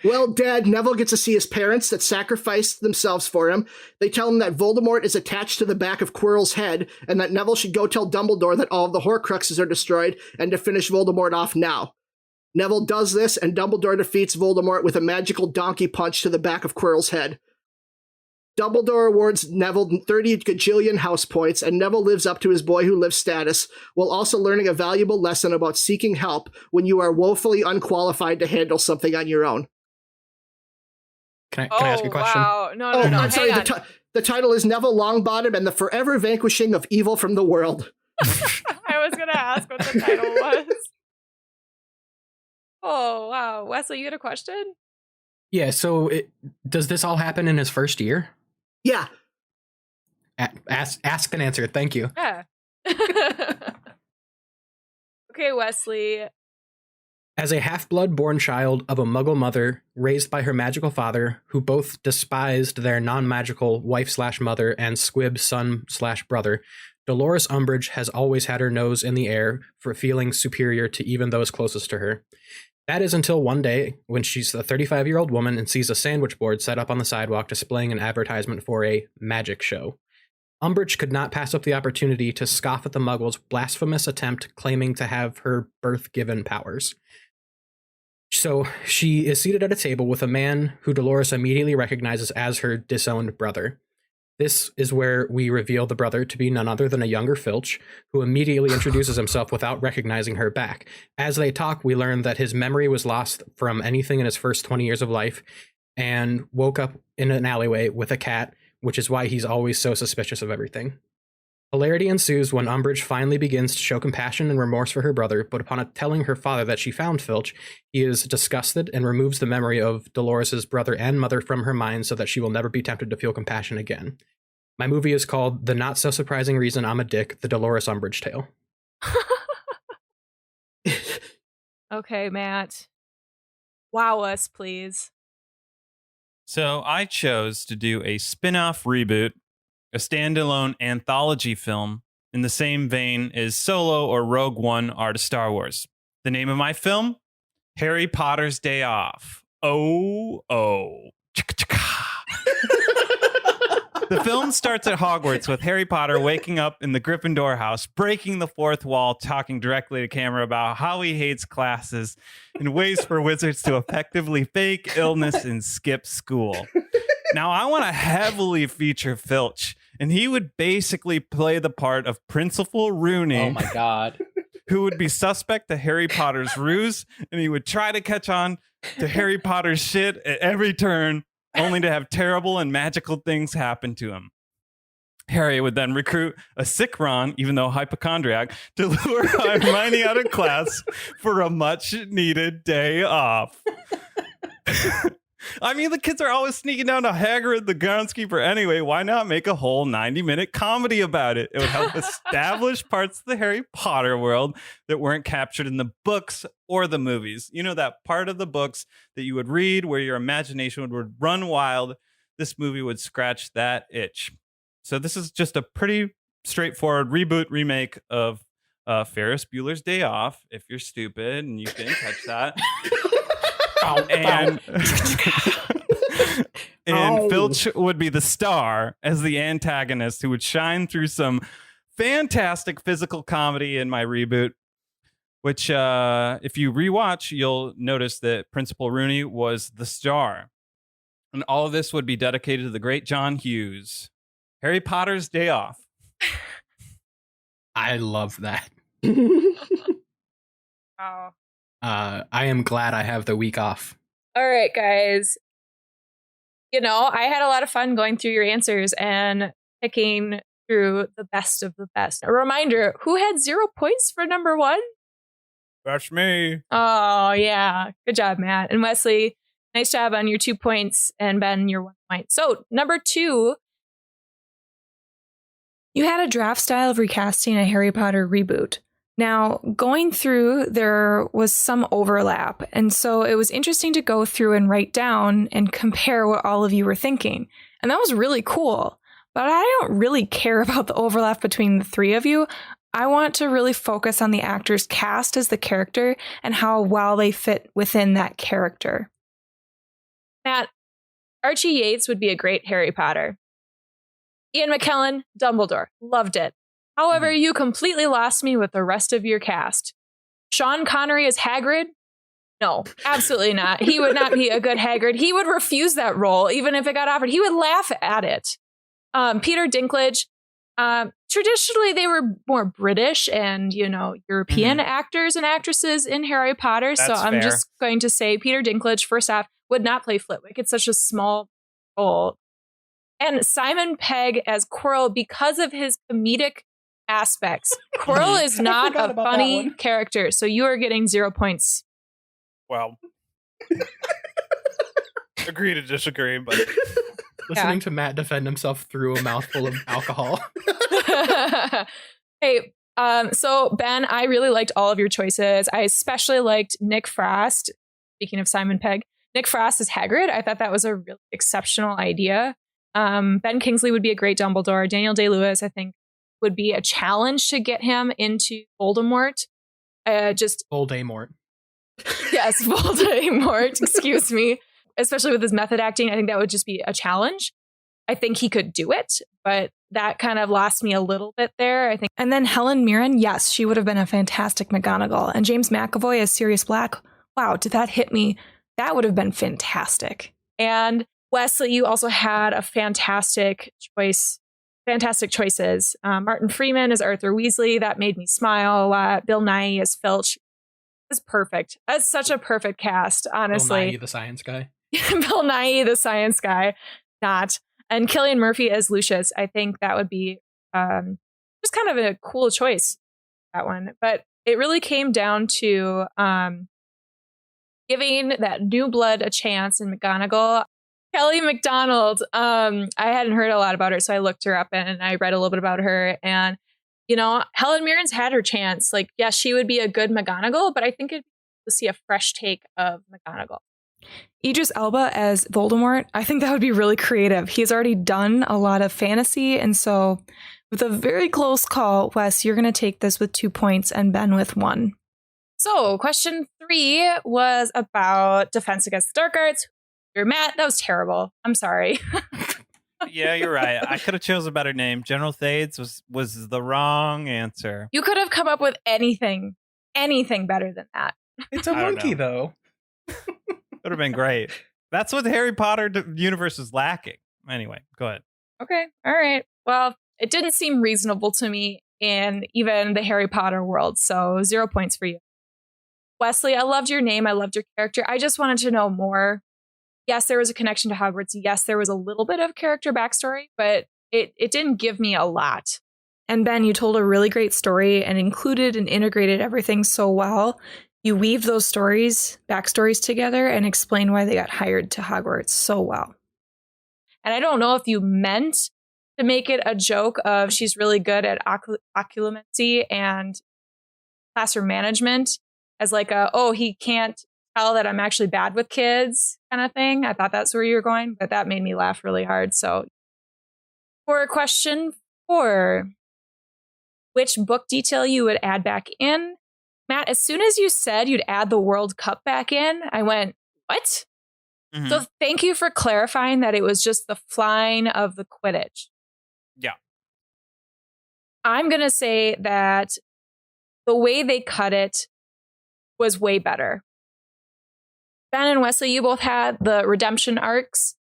Well, dead, Neville gets to see his parents that sacrificed themselves for him. They tell him that Voldemort is attached to the back of Quirrell's head, and that Neville should go tell Dumbledore that all of the Horcruxes are destroyed, and to finish Voldemort off now. Neville does this, and Dumbledore defeats Voldemort with a magical donkey punch to the back of Quirrell's head. Dumbledore awards Neville 30 gajillion house points, and Neville lives up to his boy who lives status, while also learning a valuable lesson about seeking help when you are woefully unqualified to handle something on your own. Can I ask you a question? Wow. No. I'm sorry, the title is Neville Longbottom and the Forever Vanquishing of Evil from the World. I was going to ask what the title was. Oh, wow. Wesley, you had a question? Yeah, so does this all happen in his first year? Yeah. Ask and answer. Thank you. Yeah. Okay, Wesley. As a half-blood born child of a Muggle mother raised by her magical father, who both despised their non-magical wife/mother and squib son/brother, Dolores Umbridge has always had her nose in the air for feeling superior to even those closest to her. That is until one day when she's a 35-year-old woman and sees a sandwich board set up on the sidewalk displaying an advertisement for a magic show. Umbridge could not pass up the opportunity to scoff at the Muggles' blasphemous attempt claiming to have her birth-given powers. So she is seated at a table with a man who Dolores immediately recognizes as her disowned brother. This is where we reveal the brother to be none other than a younger Filch, who immediately introduces himself without recognizing her back. As they talk, we learn that his memory was lost from anything in his first 20 years of life and woke up in an alleyway with a cat, which is why he's always so suspicious of everything. Hilarity ensues when Umbridge finally begins to show compassion and remorse for her brother, but upon telling her father that she found Filch, he is disgusted and removes the memory of Dolores' brother and mother from her mind so that she will never be tempted to feel compassion again. My movie is called The Not So Surprising Reason I'm a Dick, The Dolores Umbridge Tale. Okay, Matt. Wow us, please. So I chose to do a spin-off reboot, a standalone anthology film in the same vein as Solo or Rogue One are to Star Wars. The name of my film? Harry Potter's Day Off. Oh. The film starts at Hogwarts with Harry Potter waking up in the Gryffindor house, breaking the fourth wall, talking directly to camera about how he hates classes and ways for wizards to effectively fake illness and skip school. Now, I want to heavily feature Filch, and he would basically play the part of Principal Rooney. Oh my God. Who would be suspect to Harry Potter's ruse, and he would try to catch on to Harry Potter's shit at every turn, only to have terrible and magical things happen to him. Harry would then recruit a sick Ron, even though hypochondriac, to lure Hermione out of class for a much-needed day off. I mean, the kids are always sneaking down to Hagrid the groundskeeper anyway. Why not make a whole 90-minute comedy about it? It would help establish parts of the Harry Potter world that weren't captured in the books or the movies. You know, that part of the books that you would read where your imagination would run wild. This movie would scratch that itch. So this is just a pretty straightforward reboot remake of Ferris Bueller's Day Off, if you're stupid and you didn't catch that. And Filch would be the star as the antagonist who would shine through some fantastic physical comedy in my reboot, which if you rewatch, you'll notice that Principal Rooney was the star. And all of this would be dedicated to the great John Hughes. Harry Potter's Day Off. I love that. Wow. I am glad I have the week off. All right, guys. You know, I had a lot of fun going through your answers and picking through the best of the best. A reminder, who had 0 points for number 1? That's me. Oh, yeah. Good job, Matt. And Wesley, nice job on your 2 points. And Ben, your 1 point. So, number 2, you had a draft style of recasting a Harry Potter reboot. Now, going through, there was some overlap. And so it was interesting to go through and write down and compare what all of you were thinking. And that was really cool. But I don't really care about the overlap between the 3 of you. I want to really focus on the actors cast as the character and how well they fit within that character. Matt, Archie Yates would be a great Harry Potter. Ian McKellen, Dumbledore. Loved it. However, you completely lost me with the rest of your cast. Sean Connery as Hagrid? No, absolutely not. He would not be a good Hagrid. He would refuse that role, even if it got offered. He would laugh at it. Peter Dinklage, traditionally they were more British and, European actors and actresses in Harry Potter. That's so I'm fair. just going to say Peter Dinklage, first off, would not play Flitwick. It's such a small role. And Simon Pegg as Quirrell, because of his comedic aspects. Quirrell is not forgot a about that funny one. character, so you are getting 0 points. Well, agree to disagree, but Listening to Matt defend himself through a mouthful of alcohol. Hey, so Ben, I really liked all of your choices. I especially liked Nick Frost. Speaking of Simon Pegg, Nick Frost as Hagrid. I thought that was a really exceptional idea. Ben Kingsley would be a great Dumbledore. Daniel Day-Lewis, I think, would be a challenge to get him into Voldemort. Voldemort. Yes, Voldemort, excuse me. Especially with his method acting, I think that would just be a challenge. I think he could do it, but that kind of lost me a little bit there, I think. And then Helen Mirren, yes, she would have been a fantastic Mcgonagall. And James McAvoy as Sirius Black, wow, did that hit me? That would have been fantastic. And Wesley, you also had a fantastic choices. Martin Freeman as Arthur Weasley, that made me smile a lot. Bill Nighy as Filch. Is perfect. That's such a perfect cast, honestly. Bill Nighy, the science guy. Bill Nighy, the science guy, not. And Cillian Murphy as Lucius. I think that would be just kind of a cool choice, that one. But it really came down to giving that new blood a chance in Mcgonagall. Kelly Macdonald, I hadn't heard a lot about her, so I looked her up and I read a little bit about her. And Helen Mirren's had her chance. Like, yes, she would be a good McGonagall, but I think it'd be cool to see a fresh take of McGonagall. Idris Elba as Voldemort, I think that would be really creative. He's already done a lot of fantasy, and so with a very close call, Wes, you're going to take this with 2 points and Ben with 1. So, question 3 was about Defense Against the Dark Arts. You're Matt. That was terrible. I'm sorry. yeah, you're right. I could have chose a better name. General Thades was the wrong answer. You could have come up with anything better than that. It's a monkey, though. Would have been great. That's what the Harry Potter universe is lacking. Anyway, go ahead. Okay. All right. Well, it didn't seem reasonable to me in even the Harry Potter world. So 0 points for you. Wesley, I loved your name. I loved your character. I just wanted to know more. Yes, there was a connection to Hogwarts. Yes, there was a little bit of character backstory, but it didn't give me a lot. And Ben, you told a really great story and included and integrated everything so well. You weaved those backstories together and explained why they got hired to Hogwarts so well. And I don't know if you meant to make it a joke of she's really good at occlumency and classroom management as like he can't tell that I'm actually bad with kids kind of thing. I thought that's where you were going, but that made me laugh really hard. So for question 4, which book detail you would add back in? Matt, as soon as you said you'd add the World Cup back in, I went, what? Mm-hmm. So thank you for clarifying that it was just the flying of the Quidditch. Yeah. I'm going to say that the way they cut it was way better. Ben and Wesley, you both had the redemption arcs.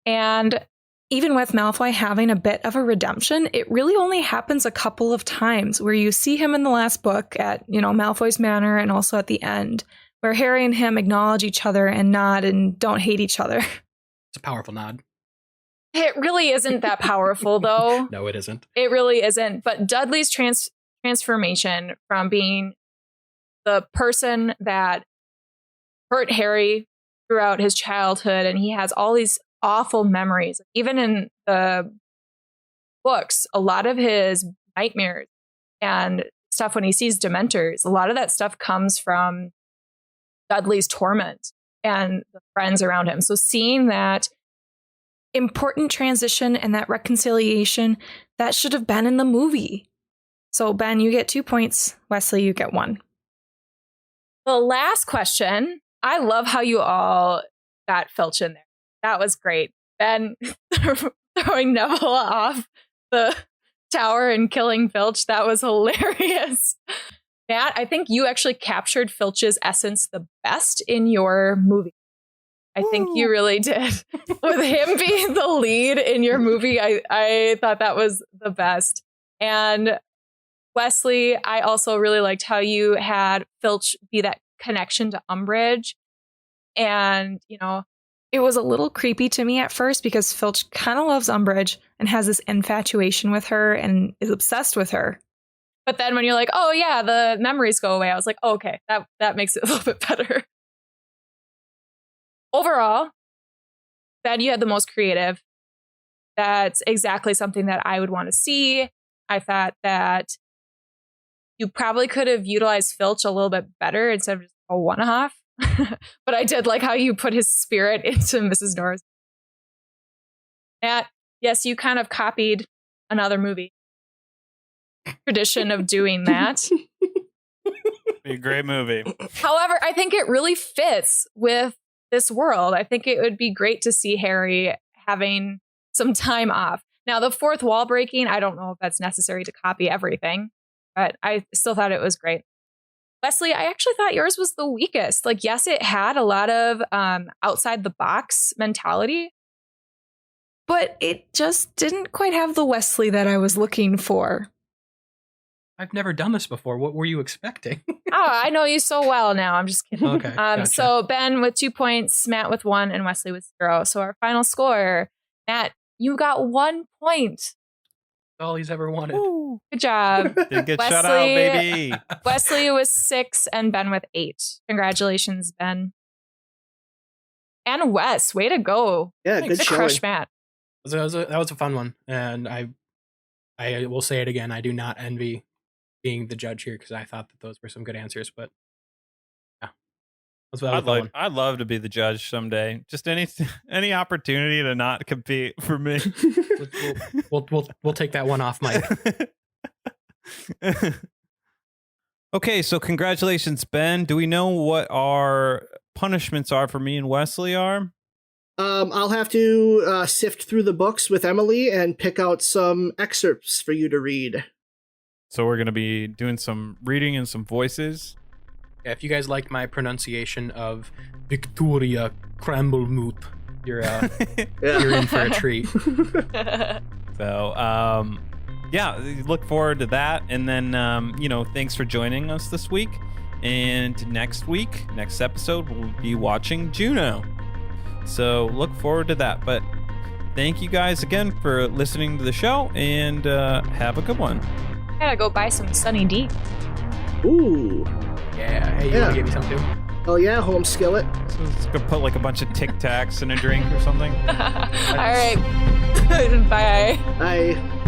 And even with Malfoy having a bit of a redemption, it really only happens a couple of times where you see him in the last book at, Malfoy's Manor and also at the end, where Harry and him acknowledge each other and nod and don't hate each other. It's a powerful nod. It really isn't that powerful, though. No, it isn't. It really isn't. But Dudley's transformation from being the person that hurt Harry throughout his childhood, and he has all these awful memories. Even in the books, a lot of his nightmares and stuff when he sees Dementors, a lot of that stuff comes from Dudley's torment and the friends around him. So seeing that important transition and that reconciliation, that should have been in the movie. So Ben, you get 2 points. Wesley, you get 1. The last question, I love how you all got Filch in there. That was great. Ben throwing Neville off the tower and killing Filch, that was hilarious. Matt, I think you actually captured Filch's essence the best in your movie. I think you really did. With him being the lead in your movie, I thought that was the best. And Wesley, I also really liked how you had Filch be that connection to Umbridge. And, you know, it was a little creepy to me at first because Filch kind of loves Umbridge and has this infatuation with her and is obsessed with her. But then when you're like, oh yeah, the memories go away, I was like, oh, okay, that makes it a little bit better. Overall, Ben, you had the most creative. That's exactly something that I would want to see. I thought that you probably could have utilized Filch a little bit better instead of just a one-off. But I did like how you put his spirit into Mrs. Norris. Matt, yes, you kind of copied another movie tradition of doing that. Be a great movie. However, I think it really fits with this world. I think it would be great to see Harry having some time off. Now, the fourth wall breaking, I don't know if that's necessary to copy everything, but I still thought it was great. Wesley, I actually thought yours was the weakest. Like, yes, it had a lot of outside the box mentality, but it just didn't quite have the Wesley that I was looking for. I've never done this before. What were you expecting? Oh, I know you so well now. I'm just kidding. Okay. Gotcha. So Ben with 2 points, Matt with 1, and Wesley with 0. So our final score, Matt, you got 1 point. All he's ever wanted. Ooh. Good job. Didn't get shut out, baby. Wesley was 6 and Ben with 8. Congratulations, Ben. And Wes, way to go. Yeah, Thanks. good To showing. crush Matt. That was a fun one. And I will say it again. I do not envy being the judge here because I thought that those were some good answers. But yeah, I'd love to be the judge someday. Just any opportunity to not compete for me. We'll take that one off, Mike. Okay, so congratulations, Ben. Do we know what our punishments are for me and Wesley are? I'll have to sift through the books with Emily and pick out some excerpts for you to read. So we're going to be doing some reading and some voices. Yeah, if you guys like my pronunciation of Victoria Cramblemoot, you're in for a treat. So, yeah, look forward to that. And then, thanks for joining us this week. And next episode, we'll be watching Juno. So look forward to that. But thank you guys again for listening to the show, and have a good one. Gotta go buy some Sunny D. Ooh. Yeah. Hey, you want to give me some too? Oh yeah, home skillet. So let's go put like a bunch of Tic Tacs in a drink or something. All right. Bye. Bye.